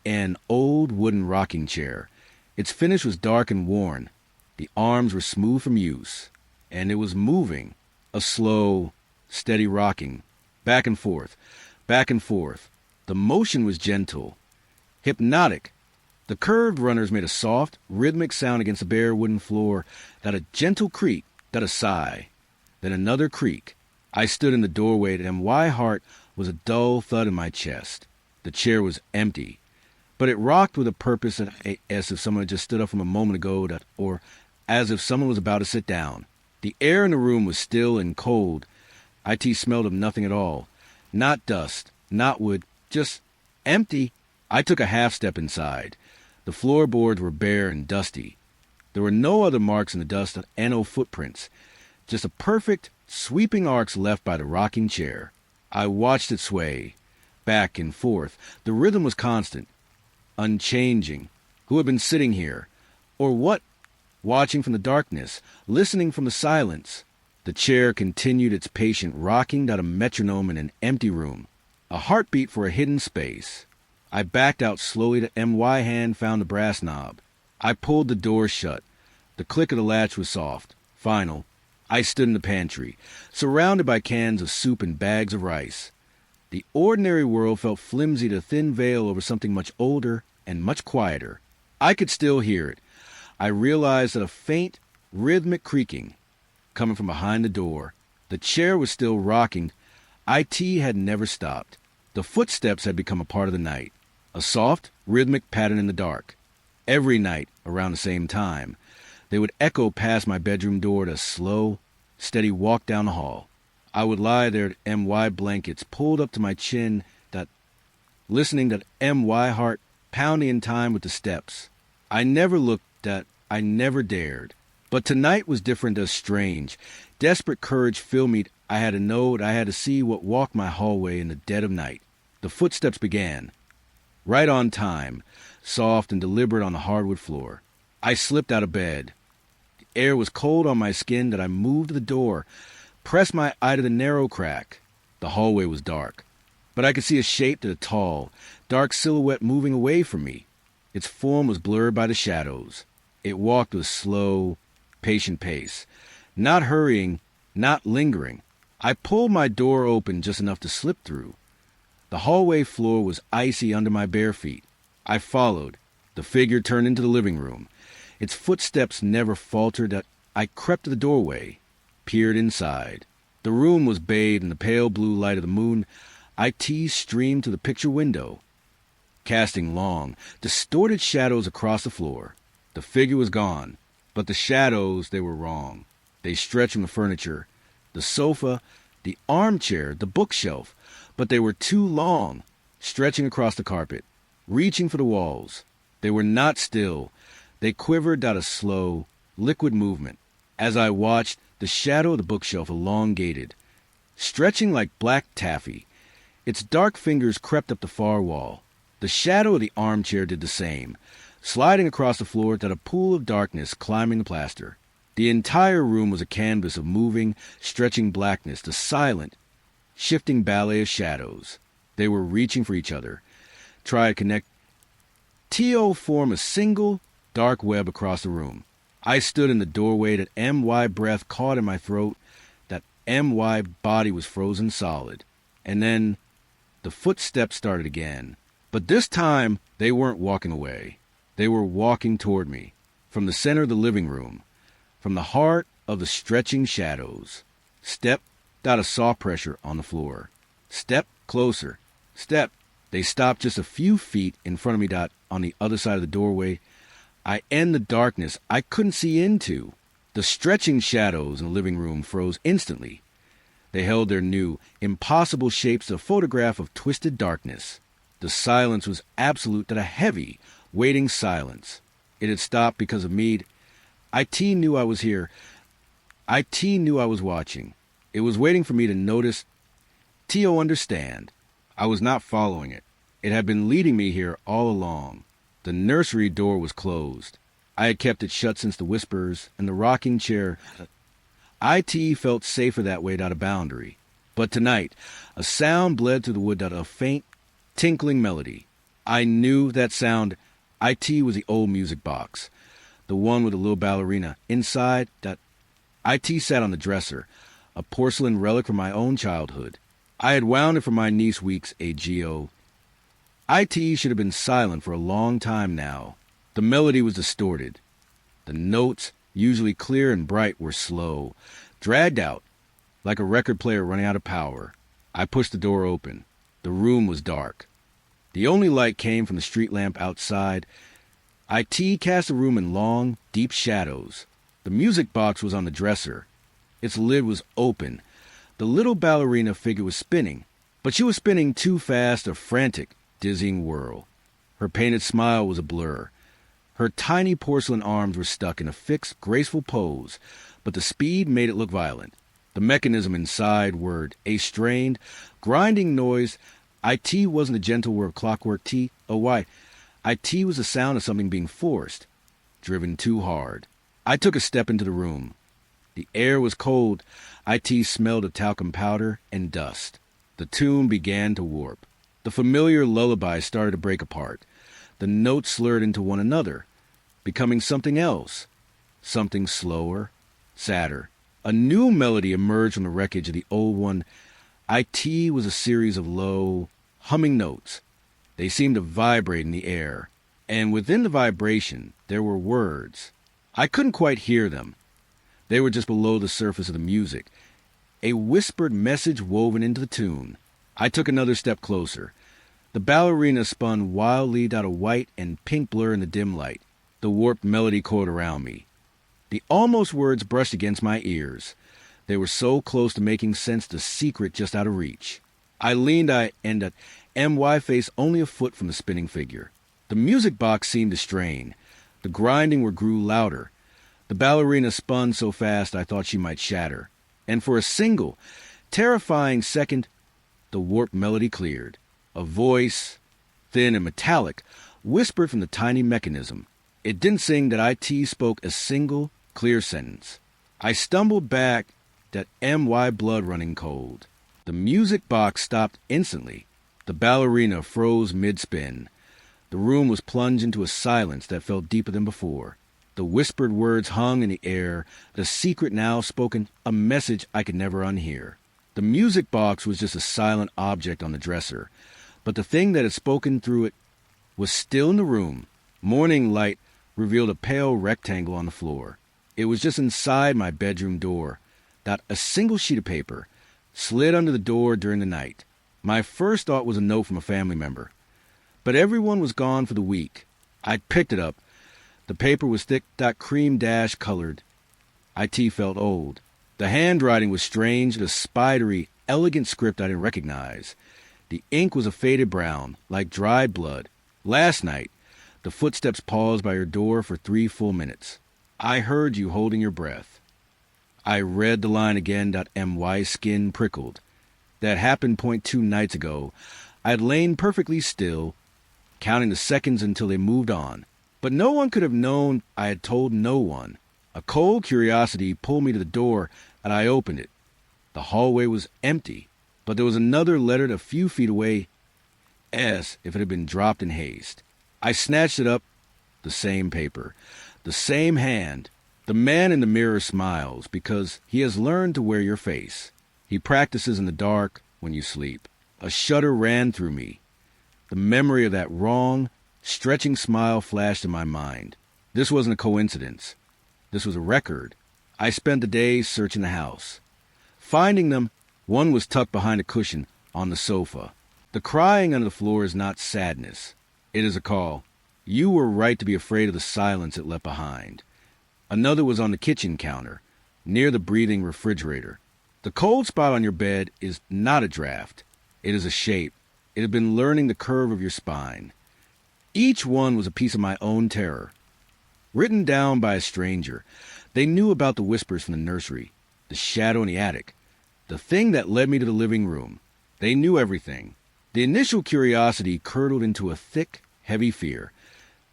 Speaker 1: an old wooden rocking chair. Its finish was dark and worn. The arms were smooth from use, and it was moving, a slow, steady rocking, back and forth, back and forth. The motion was gentle, hypnotic. The curved runners made a soft, rhythmic sound against the bare wooden floor, that a gentle creak, that a sigh, then another creak. I stood in the doorway, and my heart was a dull thud in my chest. The chair was empty. but it rocked with a purpose, as if someone had just stood up from a moment ago, or as if someone was about to sit down. The air in the room was still and cold. IT smelled of nothing at all. Not dust, not wood, just empty. I took a half step inside. The floorboards were bare and dusty. There were no other marks in the dust and no footprints. Just a perfect, sweeping arcs left by the rocking chair. I watched it sway, back and forth. The rhythm was constant, unchanging. Who had been sitting here? Or what? Watching from the darkness, listening from the silence. The chair continued its patient rocking, not a metronome in an empty room. A heartbeat for a hidden space. I backed out slowly. The MY hand found the brass knob. I pulled the door shut. The click of the latch was soft, final. I stood in the pantry, surrounded by cans of soup and bags of rice. The ordinary world felt flimsy to thin veil over something much older and much quieter. I could still hear it. I realized that a faint, rhythmic creaking coming from behind the door. The chair was still rocking. IT had never stopped. The footsteps had become a part of the night. A soft, rhythmic pattern in the dark. Every night, around the same time, they would echo past my bedroom door to a slow, steady walk down the hall. I would lie there at MY blankets pulled up to my chin, listening to MY heart pounding in time with the steps. I never looked at, I never dared. But tonight was different, as strange. Desperate courage filled me. I had to know, I had to see what walked my hallway in the dead of night. The footsteps began. Right on time, soft and deliberate on the hardwood floor. I slipped out of bed. The air was cold on my skin that I moved to the door, pressed my eye to the narrow crack. The hallway was dark, but I could see a shape to a tall, dark silhouette moving away from me. Its form was blurred by the shadows. It walked with a slow, patient pace, not hurrying, not lingering. I pulled my door open just enough to slip through. The hallway floor was icy under my bare feet. I followed. The figure turned into the living room. Its footsteps never faltered. I crept to the doorway, peered inside. The room was bathed in the pale blue light of the moon. IT streamed to the picture window, casting long, distorted shadows across the floor. The figure was gone, but the shadows, they were wrong. They stretched from the furniture, the sofa, the armchair, the bookshelf, but they were too long, stretching across the carpet, reaching for the walls. They were not still. They quivered out a slow, liquid movement. As I watched, the shadow of the bookshelf elongated, stretching like black taffy. Its dark fingers crept up the far wall. The shadow of the armchair did the same, sliding across the floor to a pool of darkness climbing the plaster. The entire room was a canvas of moving, stretching blackness, the silent, shifting ballet of shadows. They were reaching for each other. Try to connect. T.O. formed a single, dark web across the room. I stood in the doorway. That MY breath caught in my throat. That MY body was frozen solid. And then the footsteps started again. But this time, they weren't walking away. They were walking toward me, from the center of the living room, from the heart of the stretching shadows. Step, dot a soft pressure on the floor. Step closer. Step. They stopped just a few feet in front of me, dot on the other side of the doorway. I end the darkness I couldn't see into. The stretching shadows in the living room froze instantly. They held their new, impossible shapes, a photograph of twisted darkness. The silence was absolute, that a heavy, waiting silence. It had stopped because of me. IT knew I was here. IT knew I was watching. It was waiting for me to notice. T.O. understand. I was not following it. It had been leading me here all along. The nursery door was closed. I had kept it shut since the whispers and the rocking chair. IT felt safer that way, without a boundary. But tonight, a sound bled through the wood, a faint, tinkling melody. I knew that sound. IT was the old music box, the one with the little ballerina. Inside, IT sat on the dresser, a porcelain relic from my own childhood. I had wound it for my niece Weeks AGO. IT should have been silent for a long time now. The melody was distorted. The notes, usually clear and bright, were slow, dragged out, like a record player running out of power. I pushed the door open. The room was dark. The only light came from the street lamp outside. IT cast the room in long, deep shadows. The music box was on the dresser. Its lid was open. The little ballerina figure was spinning, but she was spinning too fast, a frantic, dizzying whirl. Her painted smile was a blur. Her tiny porcelain arms were stuck in a fixed, graceful pose, but the speed made it look violent. The mechanism inside whirred, a strained, grinding noise. IT wasn't a gentle whir of clockwork T. Oh, why? IT was the sound of something being forced, driven too hard. I took a step into the room. The air was cold. IT smelled of talcum powder and dust. The tune began to warp. The familiar lullaby started to break apart. The notes slurred into one another, becoming something else, something slower, sadder. A new melody emerged from the wreckage of the old one. IT was a series of low, humming notes. They seemed to vibrate in the air, and within the vibration there were words. I couldn't quite hear them. They were just below the surface of the music, a whispered message woven into the tune. I took another step closer. The ballerina spun wildly out a white and pink blur in the dim light. The warped melody coiled around me. The almost words brushed against my ears. They were so close to making sense, the secret just out of reach. I leaned and MY faced only a foot from the spinning figure. The music box seemed to strain. The grinding grew louder. The ballerina spun so fast I thought she might shatter. And for a single, terrifying second, the warped melody cleared. A voice, thin and metallic, whispered from the tiny mechanism. It didn't sing that IT spoke a single, clear sentence. I stumbled back, that MY blood running cold. The music box stopped instantly. The ballerina froze mid-spin. The room was plunged into a silence that felt deeper than before. The whispered words hung in the air, the secret now spoken, a message I could never unhear. The music box was just a silent object on the dresser, but the thing that had spoken through it was still in the room. Morning light revealed a pale rectangle on the floor. It was just inside my bedroom door. Not a single sheet of paper slid under the door during the night. My first thought was a note from a family member, but everyone was gone for the week. I picked it up. The paper was thick, cream dash colored. IT felt old. The handwriting was strange, the spidery, elegant script I didn't recognize. The ink was a faded brown, like dried blood. Last night, the footsteps paused by your door for 3 full minutes. I heard you holding your breath. I read the line again. MY skin prickled. That happened 0.2 nights ago. I had lain perfectly still, counting the seconds until they moved on. But no one could have known. I had told no one. A cold curiosity pulled me to the door, and I opened it. The hallway was empty, but there was another lettered a few feet away, as if it had been dropped in haste. I snatched it up. The same paper. The same hand. The man in the mirror smiles because he has learned to wear your face. He practices in the dark when you sleep. A shudder ran through me. The memory of that wrong, stretching smile flashed in my mind. This wasn't a coincidence. This was a record. I spent the days searching the house. Finding them, one was tucked behind a cushion on the sofa. The crying on the floor is not sadness. It is a call. You were right to be afraid of the silence it left behind. Another was on the kitchen counter, near the breathing refrigerator. The cold spot on your bed is not a draft. It is a shape. It had been learning the curve of your spine. Each one was a piece of my own terror, written down by a stranger. They knew about the whispers from the nursery, the shadow in the attic, the thing that led me to the living room. They knew everything. The initial curiosity curdled into a thick, heavy fear.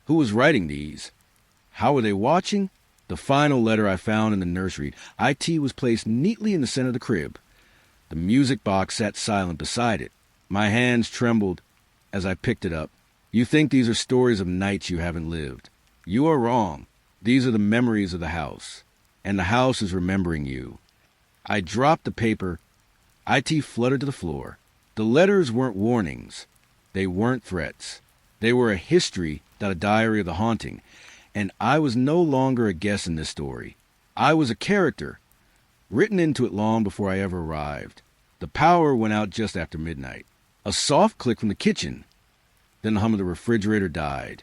Speaker 1: Who was writing these? How were they watching? The final letter I found in the nursery. IT was placed neatly in the center of the crib. The music box sat silent beside it. My hands trembled as I picked it up. You think these are stories of nights you haven't lived. You are wrong. These are the memories of the house, and the house is remembering you. I dropped the paper. IT fluttered to the floor. The letters weren't warnings. They weren't threats. They were a history, a diary of the haunting, and I was no longer a guest in this story. I was a character, written into it long before I ever arrived. The power went out just after midnight. A soft click from the kitchen. Then the hum of the refrigerator died.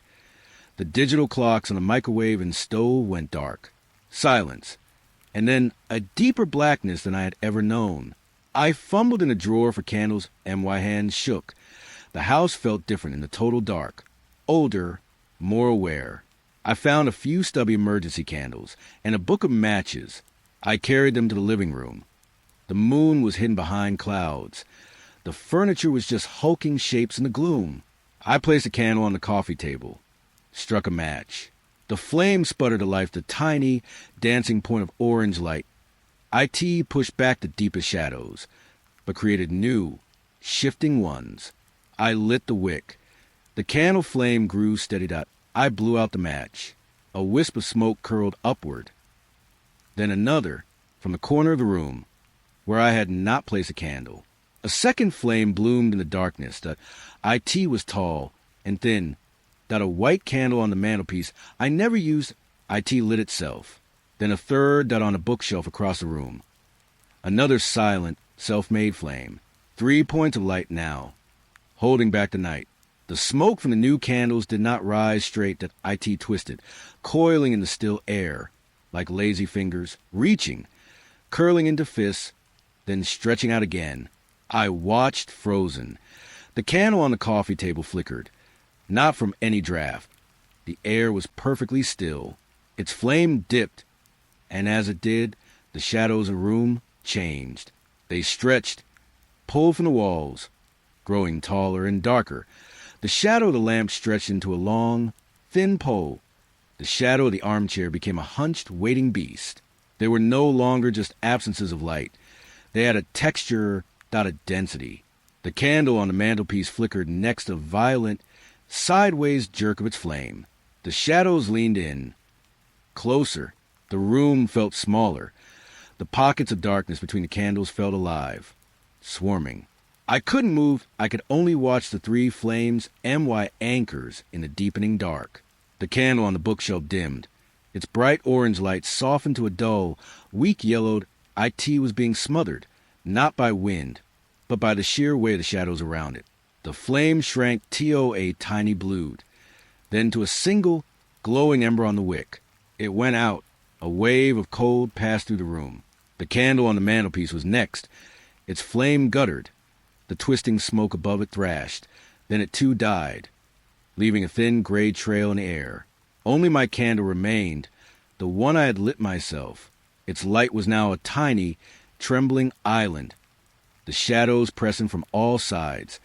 Speaker 1: The digital clocks on the microwave and stove went dark. Silence. And then a deeper blackness than I had ever known. I fumbled in a drawer for candles and my hands shook. The house felt different in the total dark. Older, more aware. I found a few stubby emergency candles and a book of matches. I carried them to the living room. The moon was hidden behind clouds. The furniture was just hulking shapes in the gloom. I placed a candle on the coffee table. Struck a match. The flame sputtered to life the tiny, dancing point of orange light. IT pushed back the deepest shadows, but created new, shifting ones. I lit the wick. The candle flame grew steady. I blew out the match. A wisp of smoke curled upward. Then another, from the corner of the room, where I had not placed a candle. A second flame bloomed in the darkness. The IT was tall and thin. That a white candle on the mantelpiece I never used. IT lit itself. Then a third that on a bookshelf across the room. Another silent, self-made flame. 3 points of light now, holding back the night. The smoke from the new candles did not rise straight. That IT twisted, coiling in the still air, like lazy fingers, reaching, curling into fists, then stretching out again. I watched, frozen. The candle on the coffee table flickered. Not from any draft. The air was perfectly still. Its flame dipped, and as it did, the shadows of the room changed. They stretched, pulled from the walls, growing taller and darker. The shadow of the lamp stretched into a long, thin pole. The shadow of the armchair became a hunched, waiting beast. They were no longer just absences of light. They had a texture, not a density. The candle on the mantelpiece flickered next a violent, sideways jerk of its flame. The shadows leaned in, closer. The room felt smaller. The pockets of darkness between the candles felt alive, swarming. I couldn't move. I could only watch the three flames, MY anchors in the deepening dark. The candle on the bookshelf dimmed. Its bright orange light softened to a dull, weak yellowed. IT was being smothered, not by wind, but by the sheer weight of the shadows around it. The flame shrank to a tiny blued, then to a single, glowing ember on the wick. It went out. A wave of cold passed through the room. The candle on the mantelpiece was next. Its flame guttered. The twisting smoke above it thrashed. Then it too died, leaving a thin gray trail in the air. Only my candle remained, the one I had lit myself. Its light was now a tiny, trembling island. The shadows pressing from all sides.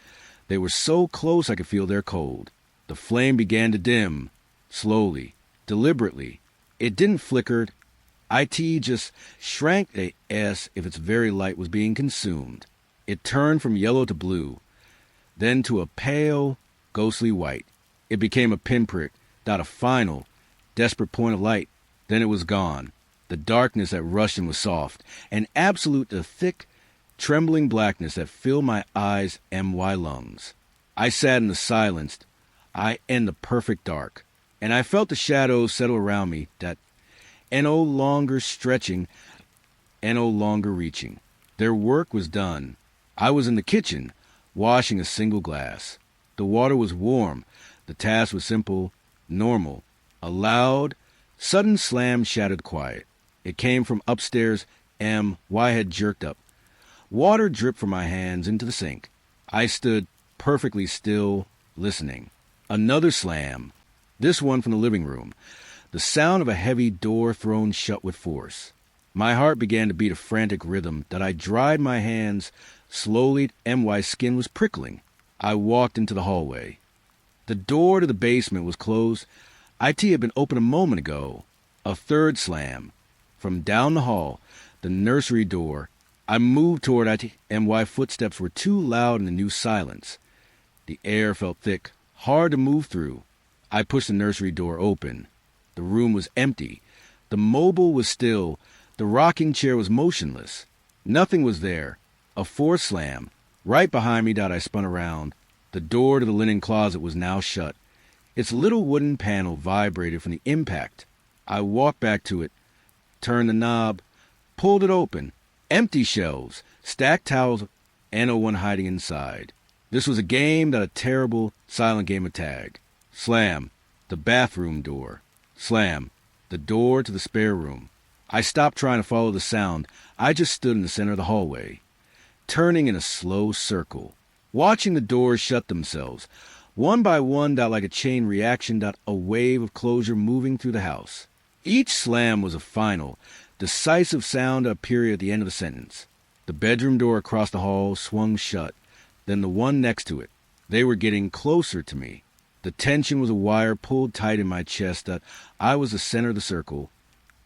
Speaker 1: They were so close I could feel their cold. The flame began to dim, slowly, deliberately. It didn't flicker. IT just shrank as if its very light was being consumed. It turned from yellow to blue, then to a pale, ghostly white. It became a pinprick, not a final, desperate point of light. Then it was gone. The darkness that rushed in was soft, and absolute the thick, trembling blackness that filled my eyes and my lungs. I sat in the silence, in the perfect dark, and I felt the shadows settle around me, that and no longer stretching, and no longer reaching. Their work was done. I was in the kitchen, washing a single glass. The water was warm. The task was simple, normal. A loud, sudden slam shattered quiet. It came from upstairs. Y had jerked up. Water dripped from my hands into the sink. I stood perfectly still, listening. Another slam, this one from the living room. The sound of a heavy door thrown shut with force. My heart began to beat a frantic rhythm that I dried my hands slowly. MY's skin was prickling. I walked into the hallway. The door to the basement was closed. IT had been opened a moment ago. A third slam. From down the hall, the nursery door. I moved toward IT. MY footsteps were too loud in the new silence. The air felt thick, hard to move through. I pushed the nursery door open. The room was empty. The mobile was still. The rocking chair was motionless. Nothing was there. A fourth slam. Right behind me. I spun around. The door to the linen closet was now shut. Its little wooden panel vibrated from the impact. I walked back to it, turned the knob, pulled it open. Empty shelves, stacked towels, and no one hiding inside. This was a game that a terrible, Silent game of tag. Slam. The bathroom door. Slam. The door to the spare room. I stopped trying to follow the sound. I just stood in the center of the hallway, turning in a slow circle, watching the doors shut themselves, one by one, like a chain reaction, a wave of closure moving through the house. Each slam was a final, decisive sound, a period at the end of the sentence. The bedroom door across the hall swung shut, then the one next to it. They were getting closer to me. The tension was a wire pulled tight in my chest that I was the center of the circle,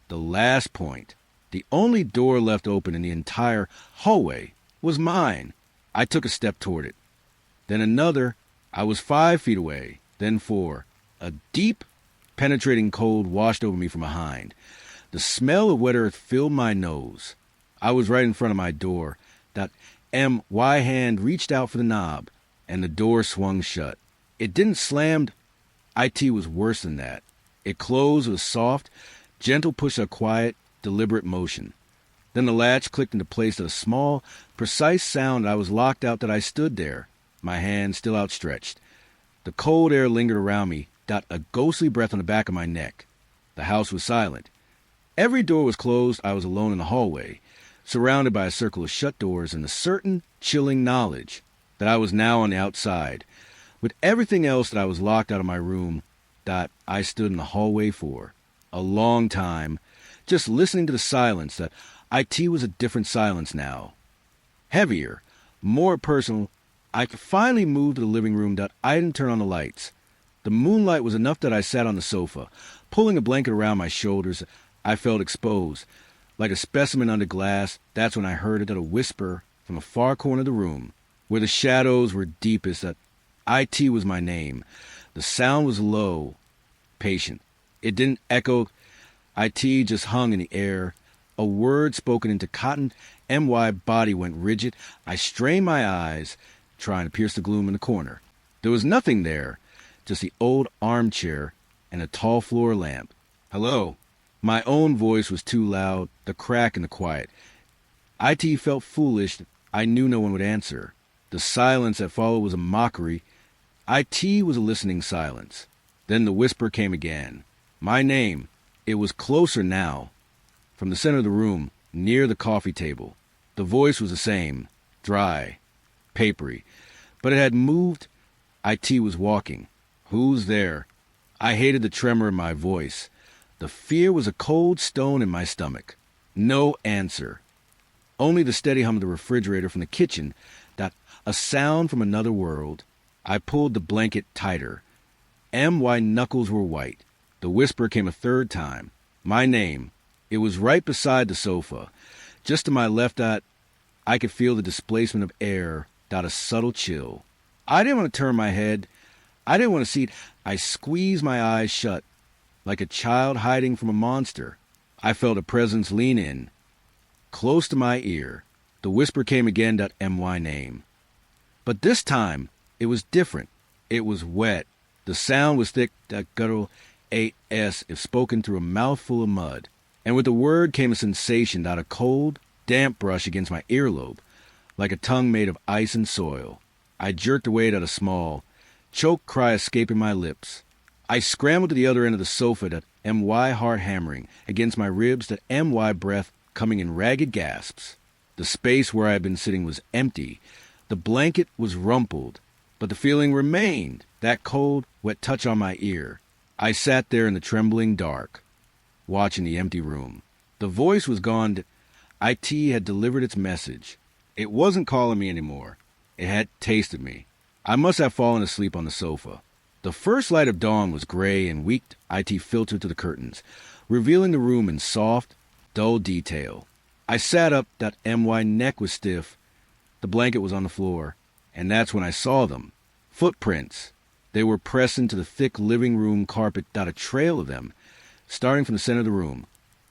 Speaker 1: the last point. The only door left open in the entire hallway was mine. I took a step toward it. Then another. I was 5 feet away, then 4. A deep, penetrating cold washed over me from behind. The smell of wet earth filled my nose. I was right in front of my door. That M.Y. hand reached out for the knob, and the door swung shut. It didn't slam. IT was worse than that. It closed with a soft, gentle push, a quiet, deliberate motion. Then the latch clicked into place at a small, precise sound. I was locked out. That I stood there, my hand still outstretched. The cold air lingered around me, a ghostly breath on the back of my neck. The house was silent. Every door was closed. I was alone in the hallway, surrounded by a circle of shut doors and the certain, chilling knowledge that I was now on the outside. With everything else, that I was locked out of my room, that I stood in the hallway for a long time, just listening to the silence. That IT was a different silence now. Heavier, more personal. I could finally move to the living room. That I didn't turn on the lights. The moonlight was enough that I sat on the sofa, pulling a blanket around my shoulders. I felt exposed, like a specimen under glass. That's when I heard it, a whisper from a far corner of the room, where the shadows were deepest. That IT was my name. The sound was low, patient. It didn't echo. IT just hung in the air. A word spoken into cotton. MY body went rigid. I strained my eyes, trying to pierce the gloom in the corner. There was nothing there, just the old armchair and a tall floor lamp. Hello. My own voice was too loud, the crack in the quiet. IT felt foolish. I knew no one would answer. The silence that followed was a mockery. IT was a listening silence. Then the whisper came again. My name. It was closer now. From the center of the room, near the coffee table. The voice was the same, dry, papery. But it had moved. IT was walking. Who's there? I hated the tremor in my voice. The fear was a cold stone in my stomach. No answer. Only the steady hum of the refrigerator from the kitchen, that a sound from another world. I pulled the blanket tighter. MY knuckles were white. The whisper came a third time. My name. It was right beside the sofa. Just to my left, I could feel the displacement of air, a subtle chill. I didn't want to turn my head. I didn't want to see it. I squeezed my eyes shut, like a child hiding from a monster. I felt a presence lean in, close to my ear. The whisper came again, MY name. But this time, it was different. It was wet. The sound was thick, that guttural AS, if spoken through a mouthful of mud. And with the word came a sensation, a cold, damp brush against my earlobe, like a tongue made of ice and soil. I jerked away at a small, choked cry escaping my lips. I scrambled to the other end of the sofa, that MY heart hammering against my ribs, that MY breath coming in ragged gasps. The space where I had been sitting was empty. The blanket was rumpled, but the feeling remained, that cold, wet touch on my ear. I sat there in the trembling dark, watching the empty room. The voice was gone. IT had delivered its message. It wasn't calling me anymore. It had tasted me. I must have fallen asleep on the sofa. The first light of dawn was gray and weak. IT filtered to the curtains, revealing the room in soft, dull detail. I sat up. That MY neck was stiff. The blanket was on the floor, and that's when I saw them. Footprints. They were pressed into the thick living room carpet. A trail of them, starting from the center of the room,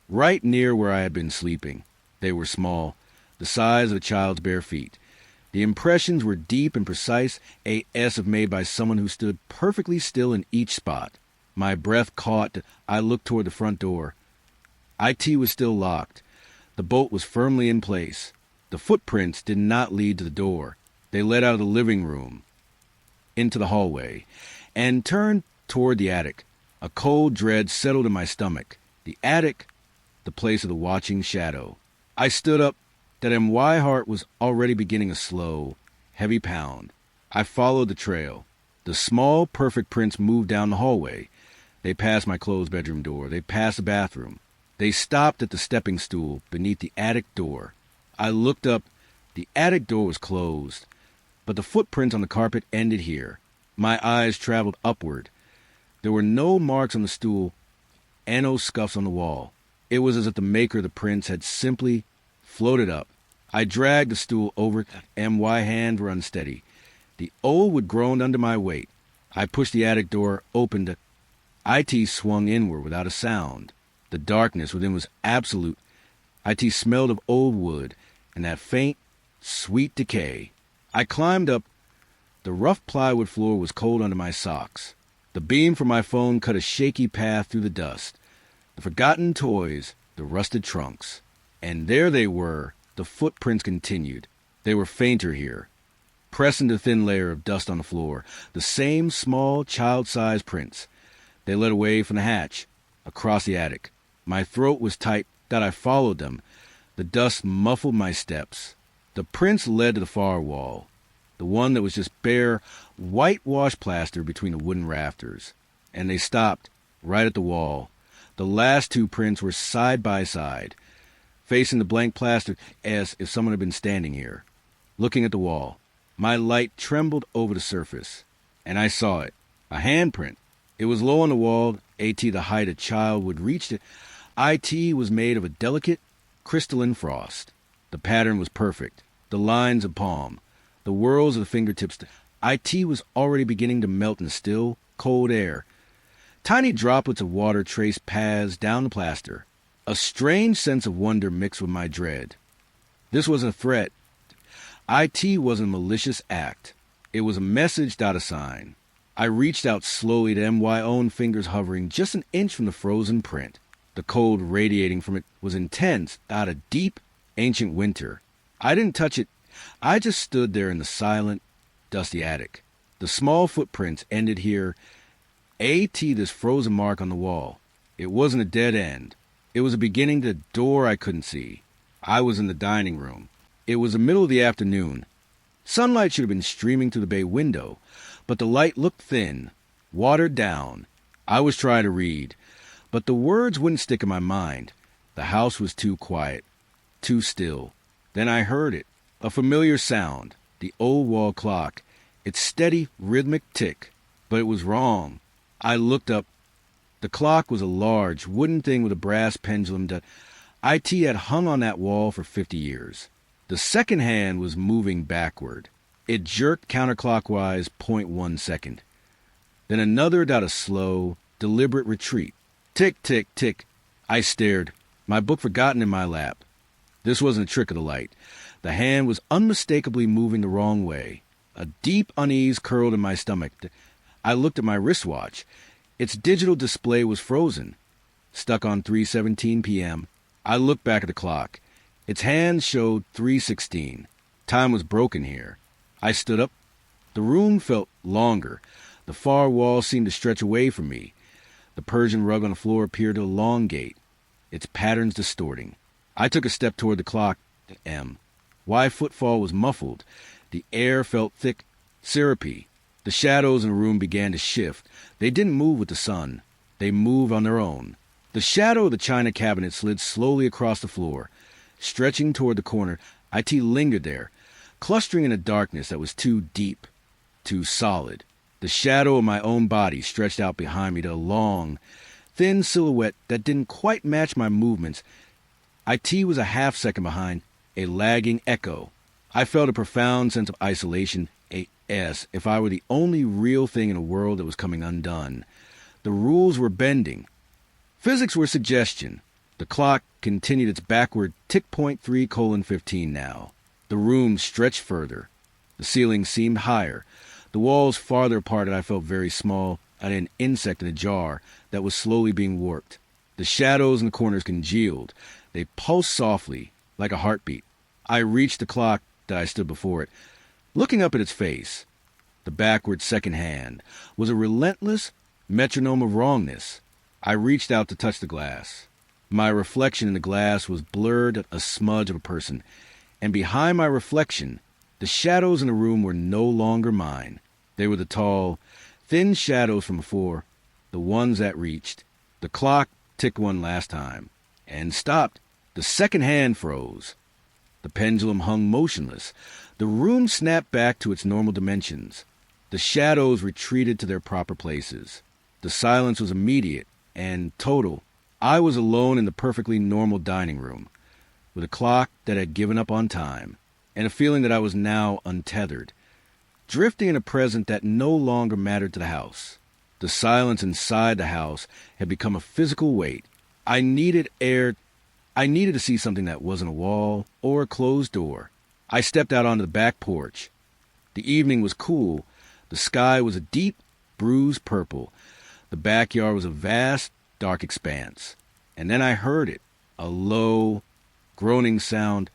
Speaker 1: right near where I had been sleeping. They were small, the size of a child's bare feet. The impressions were deep and precise, AS if made by someone who stood perfectly still in each spot. My breath caught. I looked toward the front door. IT was still locked. The bolt was firmly in place. The footprints did not lead to the door. They led out of the living room. into the hallway and turned toward the attic. A cold dread settled in my stomach. The attic, the place of the watching shadow. I stood up, that my heart was already beginning a slow, heavy pound. I followed the trail. The small, perfect prints moved down the hallway. They passed my closed bedroom door. They passed the bathroom. They stopped at the stepping stool beneath the attic door. I looked up. The attic door was closed, but the footprints on the carpet ended here. My eyes traveled upward. There were no marks on the stool and no scuffs on the wall. It was as if the maker of the prints had simply floated up. I dragged the stool over, and my hands were unsteady. The old wood groaned under my weight. I pushed the attic door open. IT swung inward without a sound. The darkness within was absolute. IT smelled of old wood and that faint, sweet decay. I climbed up. The rough plywood floor was cold under my socks. The beam from my phone cut a shaky path through the dust. The forgotten toys, the rusted trunks. And there they were. The footprints continued. They were fainter here, pressed into a thin layer of dust on the floor. The same small, child-sized prints. They led away from the hatch, across the attic. My throat was tight that I followed them. The dust muffled my steps. The prints led to the far wall, the one that was just bare, whitewashed plaster between the wooden rafters. And they stopped right at the wall. The last two prints were side by side, facing the blank plaster as if someone had been standing here, looking at the wall. My light trembled over the surface, and I saw it. A handprint. It was low on the wall, the height a child would reach it. IT was made of a delicate, crystalline frost. The pattern was perfect. The lines a palm. The whirls of the fingertips. IT was already beginning to melt in still, cold air. Tiny droplets of water traced paths down the plaster. A strange sense of wonder mixed with my dread. This wasn't a threat. IT wasn't a malicious act. It was a message, not a sign. I reached out slowly to my own fingers hovering just an inch from the frozen print. The cold radiating from it was intense, out of deep, ancient winter. I didn't touch it. I just stood there in the silent, dusty attic. The small footprints ended here. This frozen mark on the wall. It wasn't a dead end. It was a beginning to a door I couldn't see. I was in the dining room. It was the middle of the afternoon. Sunlight should have been streaming through the bay window, but the light looked thin, watered down. I was trying to read, but the words wouldn't stick in my mind. The house was too quiet, too still. Then I heard it, a familiar sound, the old wall clock, its steady, rhythmic tick. But it was wrong. I looked up. The clock was a large, wooden thing with a brass pendulum that IT had hung on that wall for 50 years. The second hand was moving backward. It jerked counterclockwise 0.1 second. Then another about a slow, deliberate retreat. Tick, tick, tick. I stared, my book forgotten in my lap. This wasn't a trick of the light. The hand was unmistakably moving the wrong way. A deep unease curled in my stomach. I looked at my wristwatch. Its digital display was frozen, stuck on 3:17 p.m. I looked back at the clock. Its hand showed 3:16. Time was broken here. I stood up. The room felt longer. The far wall seemed to stretch away from me. The Persian rug on the floor appeared to elongate, its patterns distorting. I took a step toward the clock. My footfall was muffled. The air felt thick, syrupy. The shadows in the room began to shift. They didn't move with the sun. They moved on their own. The shadow of the china cabinet slid slowly across the floor, stretching toward the corner. IT lingered there, clustering in a darkness that was too deep, too solid. The shadow of my own body stretched out behind me to a long, thin silhouette that didn't quite match my movements. IT was a half-second behind, a lagging echo. I felt a profound sense of isolation, as if I were the only real thing in a world that was coming undone. The rules were bending. Physics were suggestion. The clock continued its backward tick. 3:15 now. The room stretched further. The ceiling seemed higher. The walls farther apart, and I felt very small, like an insect in a jar that was slowly being warped. The shadows in the corners congealed. They pulsed softly, like a heartbeat. I reached the clock that I stood before it, looking up at its face. the backward second hand, was a relentless metronome of wrongness. I reached out to touch the glass. My reflection in the glass was blurred, a smudge of a person, and behind my reflection, the shadows in the room were no longer mine. They were the tall, thin shadows from before, the ones that reached. The clock ticked one last time, and stopped. The second hand froze. The pendulum hung motionless. The room snapped back to its normal dimensions. The shadows retreated to their proper places. The silence was immediate and total. I was alone in the perfectly normal dining room, with a clock that had given up on time, and a feeling that I was now untethered, drifting in a present that no longer mattered to the house. The silence inside the house had become a physical weight. I needed air. I needed to see something that wasn't a wall or a closed door. I stepped out onto the back porch. The evening was cool. The sky was a deep, bruised purple. The backyard was a vast, dark expanse. And then I heard it, a low, groaning sound.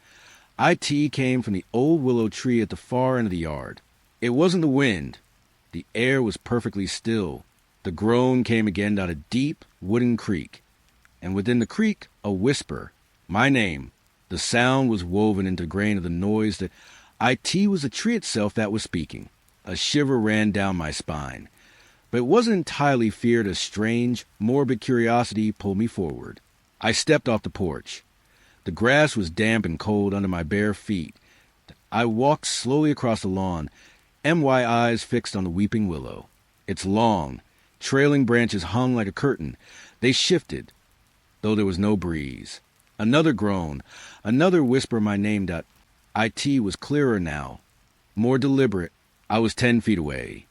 Speaker 1: It came from the old willow tree at the far end of the yard. It wasn't the wind. The air was perfectly still. The groan came again down a deep, wooden creek. And within the creek, a whisper. My name. The sound was woven into the grain of the noise that it was the tree itself that was speaking. A shiver ran down my spine. But it wasn't entirely fear. A strange, morbid curiosity pulled me forward. I stepped off the porch. The grass was damp and cold under my bare feet. I walked slowly across the lawn, my eyes fixed on the weeping willow. Its long, trailing branches hung like a curtain. They shifted, though there was no breeze. Another groan, another whisper my name. It was clearer now, more deliberate. I was 10 feet away.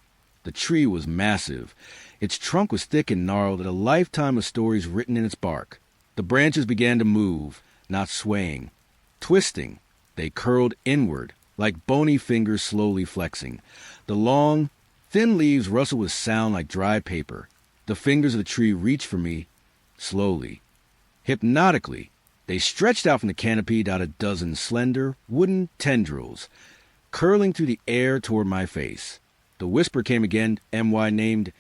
Speaker 1: The tree was massive. Its trunk was thick and gnarled, and a lifetime of stories written in its bark. The branches began to move, not swaying, twisting. They curled inward, like bony fingers slowly flexing. The long, thin leaves rustled with sound like dry paper. The fingers of the tree reached for me, slowly, hypnotically. They stretched out from the canopy down a dozen slender, wooden tendrils, curling through the air toward my face. The whisper came again, named.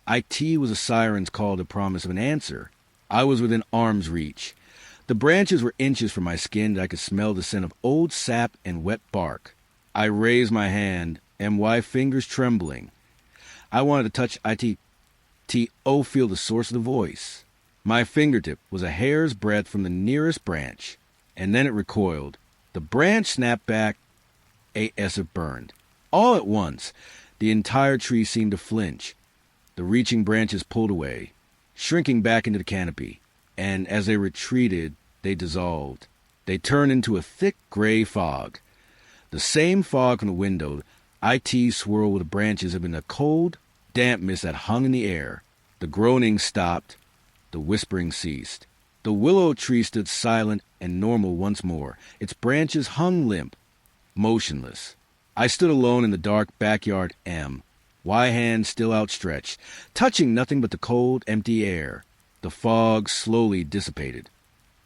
Speaker 1: It was a siren's call to promise of an answer. I was within arm's reach. The branches were inches from my skin, and I could smell the scent of old sap and wet bark. I raised my hand, fingers trembling. I wanted to touch It. Feel the source of the voice. My fingertip was a hair's breadth from the nearest branch, and then it recoiled. The branch snapped back, as if burned. All at once, the entire tree seemed to flinch. The reaching branches pulled away, shrinking back into the canopy, and as they retreated, they dissolved. They turned into a thick gray fog. The same fog from the window. It swirled with the branches had been a cold, damp mist that hung in the air. The groaning stopped. The whispering ceased. The willow tree stood silent and normal once more. Its branches hung limp, motionless. I stood alone in the dark backyard, hand still outstretched, touching nothing but the cold, empty air. The fog slowly dissipated,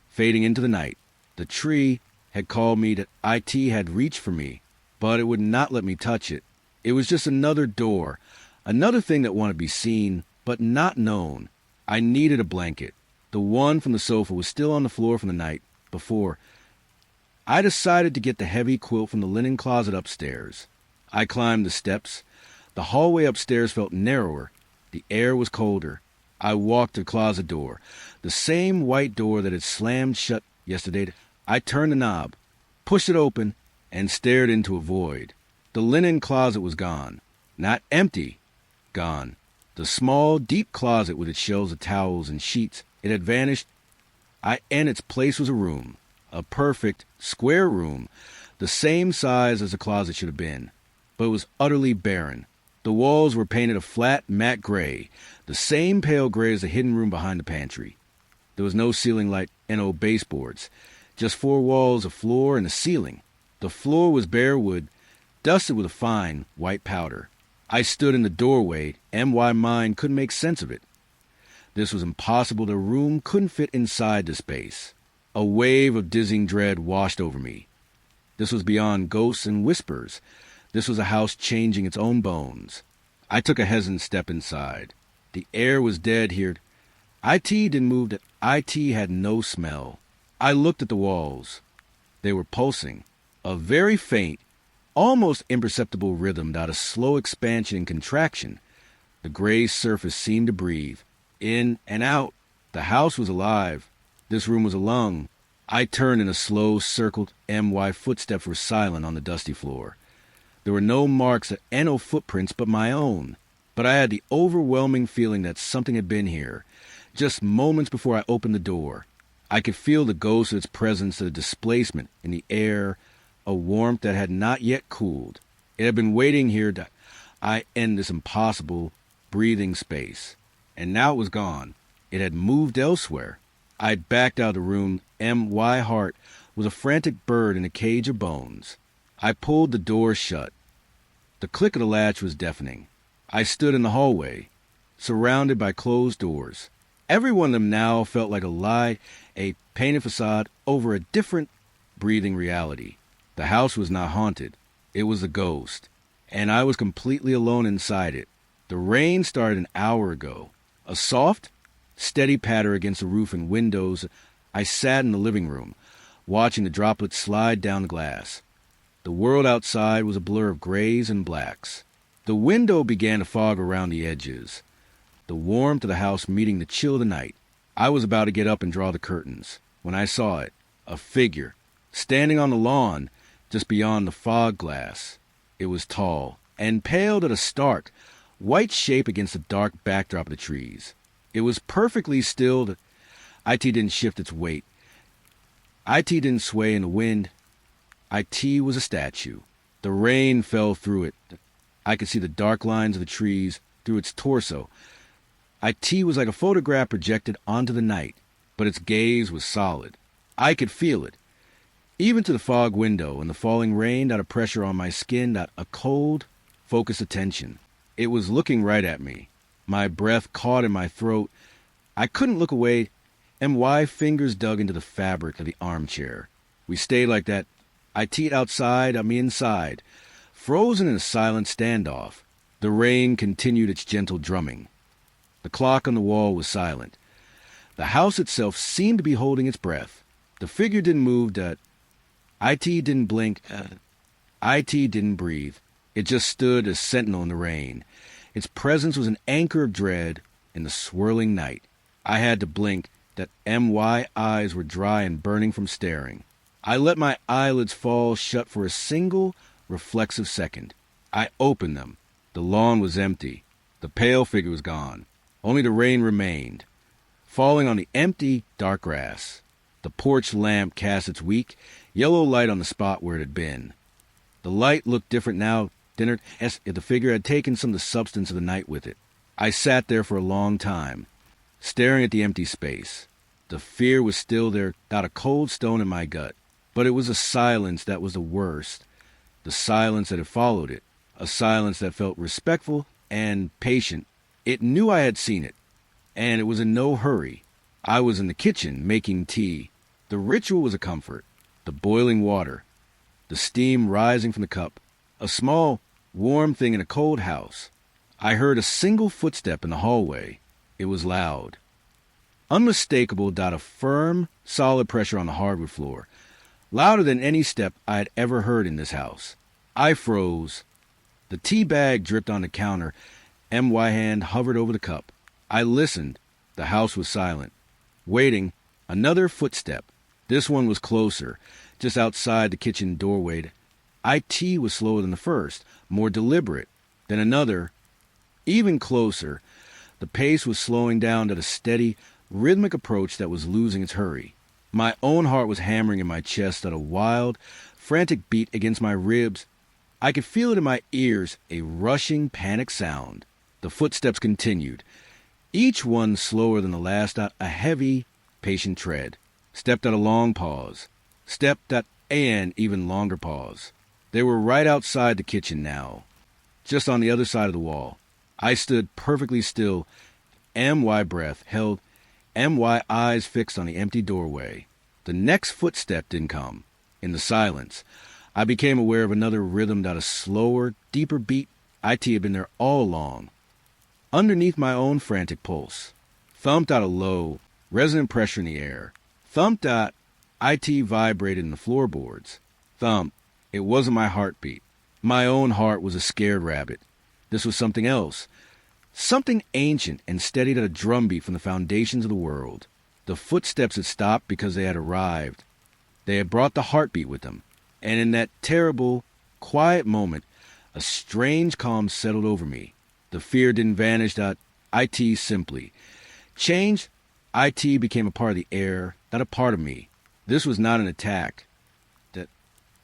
Speaker 1: fading into the night. The tree had called me. That It had reached for me, but it would not let me touch it. It was just another door, another thing that wanted to be seen, but not known. I needed a blanket. The one from the sofa was still on the floor from the night before. I decided to get the heavy quilt from the linen closet upstairs. I climbed the steps. The hallway upstairs felt narrower. The air was colder. I walked to the closet door, the same white door that had slammed shut yesterday. I turned the knob, pushed it open, and stared into a void. The linen closet was gone. Not empty. Gone. The small, deep closet with its shelves of towels and sheets, it had vanished. And its place was a room. A perfect, square room, the same size as the closet should have been. But it was utterly barren. The walls were painted a flat, matte gray, the same pale gray as the hidden room behind the pantry. There was no ceiling light and no baseboards, just 4 walls, a floor, and a ceiling. The floor was bare wood, dusted with a fine, white powder. I stood in the doorway, my mind couldn't make sense of it. This was impossible. The room couldn't fit inside the space. A wave of dizzying dread washed over me. This was beyond ghosts and whispers. This was a house changing its own bones. I took a hesitant step inside. The air was dead here. IT didn't move. That IT had no smell. I looked at the walls. They were pulsing. A very faint, almost imperceptible rhythm, not a slow expansion and contraction. The gray surface seemed to breathe, in and out. The house was alive. This room was a lung. I turned and a slow, circled MY footsteps were silent on the dusty floor. There were no marks and no footprints but my own. But I had the overwhelming feeling that something had been here, just moments before I opened the door. I could feel the ghost of its presence, the displacement in the air, a warmth that had not yet cooled. It had been waiting here to I end this impossible breathing space. And now it was gone. It had moved elsewhere. I'd backed out of the room. MY heart was a frantic bird in a cage of bones. I pulled the door shut. The click of the latch was deafening. I stood in the hallway, surrounded by closed doors. Every one of them now felt like a lie, a painted facade over a different, breathing reality. The house was not haunted. It was a ghost, and I was completely alone inside it. The rain started an hour ago. A soft, steady patter against the roof and windows. I sat in the living room, watching the droplets slide down the glass. The world outside was a blur of grays and blacks. The window began to fog around the edges, the warmth of the house meeting the chill of the night. I was about to get up and draw the curtains when I saw it, a figure, standing on the lawn just beyond the fog glass. It was tall and pale to the stark, white shape against the dark backdrop of the trees. It was perfectly still. IT didn't shift its weight. IT didn't sway in the wind. IT was a statue. The rain fell through it. I could see the dark lines of the trees through its torso. IT was like a photograph projected onto the night, but its gaze was solid. I could feel it. Even to the fog window and the falling rain, not a pressure on my skin, not a cold, focused attention. It was looking right at me. My breath caught in my throat. I couldn't look away. MY fingers dug into the fabric of the armchair. We stayed like that. IT outside, me inside, frozen in a silent standoff. The rain continued its gentle drumming. The clock on the wall was silent. The house itself seemed to be holding its breath. The figure didn't move. IT didn't blink. IT didn't breathe. It just stood as sentinel in the rain. Its presence was an anchor of dread in the swirling night. I had to blink. That MY eyes were dry and burning from staring. I let my eyelids fall shut for a single, reflexive second. I opened them. The lawn was empty. The pale figure was gone. Only the rain remained, falling on the empty, dark grass. The porch lamp cast its weak, yellow light on the spot where it had been. The light looked different now, thinner, as if the figure had taken some of the substance of the night with it. I sat there for a long time, staring at the empty space. The fear was still there, not a cold stone in my gut. But it was a silence that was the worst. The silence that had followed it. A silence that felt respectful and patient. It knew I had seen it, and it was in no hurry. I was in the kitchen making tea. The ritual was a comfort. The boiling water. The steam rising from the cup. A small, warm thing in a cold house. I heard a single footstep in the hallway. It was loud. Unmistakable, a firm, solid pressure on the hardwood floor. Louder than any step I had ever heard in this house. I froze. The tea bag dripped on the counter. MY hand hovered over the cup. I listened. The house was silent. Waiting. Another footstep. This one was closer, just outside the kitchen doorway. IT was slower than the first, more deliberate. Then another, even closer. The pace was slowing down to a steady, rhythmic approach that was losing its hurry. My own heart was hammering in my chest at a wild, frantic beat against my ribs. I could feel it in my ears, a rushing, panic sound. The footsteps continued, each one slower than the last, a heavy, patient tread. Stepped at a long pause. Stepped at an even longer pause. They were right outside the kitchen now, just on the other side of the wall. I stood perfectly still, MY breath held, MY eyes fixed on the empty doorway. The next footstep didn't come. In the silence, I became aware of another rhythm that a slower, deeper beat. IT had been there all along. Underneath my own frantic pulse, thumped out a low, resonant pressure in the air. Thumped out, IT vibrated in the floorboards. Thump, it wasn't my heartbeat. My own heart was a scared rabbit. This was something else. Something ancient and steadied at a drumbeat from the foundations of the world. The footsteps had stopped because they had arrived. They had brought the heartbeat with them. And in that terrible, quiet moment, a strange calm settled over me. The fear didn't vanish. IT simply changed. IT became a part of the air, not a part of me. This was not an attack. That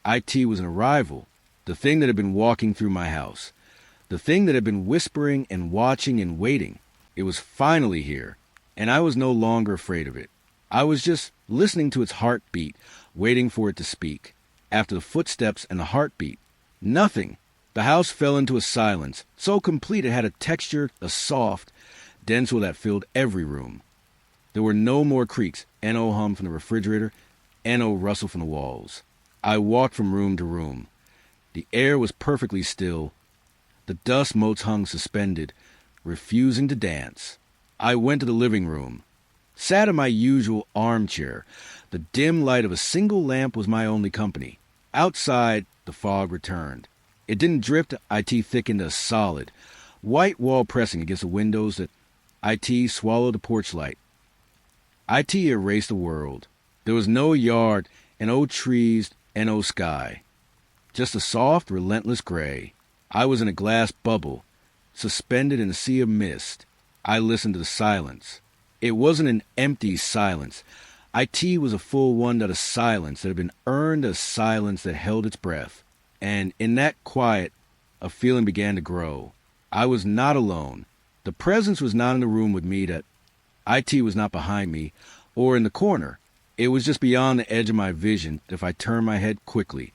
Speaker 1: IT was an arrival. The thing that had been walking through my house. The thing that had been whispering and watching and waiting. It was finally here, and I was no longer afraid of it. I was just listening to its heartbeat, waiting for it to speak. After the footsteps and the heartbeat, nothing. The house fell into a silence, so complete it had a texture, a soft, dense that filled every room. There were no more creaks, no hum from the refrigerator, no rustle from the walls. I walked from room to room. The air was perfectly still. The dust motes hung suspended, refusing to dance. I went to the living room, sat in my usual armchair. The dim light of a single lamp was my only company. Outside, the fog returned. It didn't drift. IT thickened a solid, white wall pressing against the windows that IT swallowed the porch light. IT erased the world. There was no yard, and no trees, and no sky. Just a soft, relentless gray. I was in a glass bubble, suspended in a sea of mist. I listened to the silence. It wasn't an empty silence. IT was a full one, a silence that had been earned, a silence that held its breath. And in that quiet, a feeling began to grow. I was not alone. The presence was not in the room with me. That IT was not behind me or in the corner. It was just beyond the edge of my vision. If I turned my head quickly,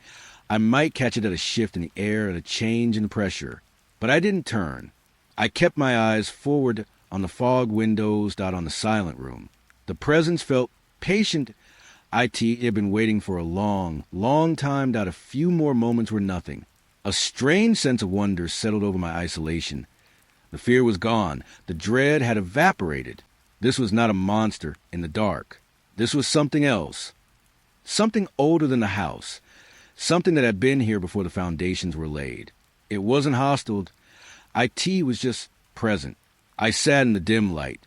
Speaker 1: I might catch it at a shift in the air, at a change in pressure. But I didn't turn. I kept my eyes forward on the fog windows, on the silent room. The presence felt patient. IT had been waiting for a long, long time. A few more moments were nothing. A strange sense of wonder settled over my isolation. The fear was gone. The dread had evaporated. This was not a monster in the dark. This was something else. Something older than the house. Something that had been here before the foundations were laid. It wasn't hostile. IT was just present. I sat in the dim light.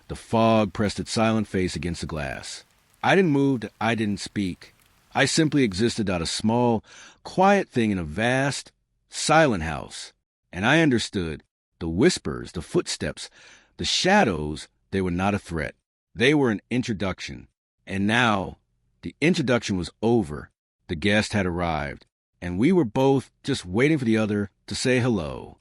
Speaker 1: The fog pressed its silent face against the glass. I didn't move. I didn't speak. I simply existed a small, quiet thing in a vast, silent house. And I understood. The whispers, the footsteps, the shadows, they were not a threat. They were an introduction. And now, the introduction was over. The guest had arrived. And we were both just waiting for the other to say hello.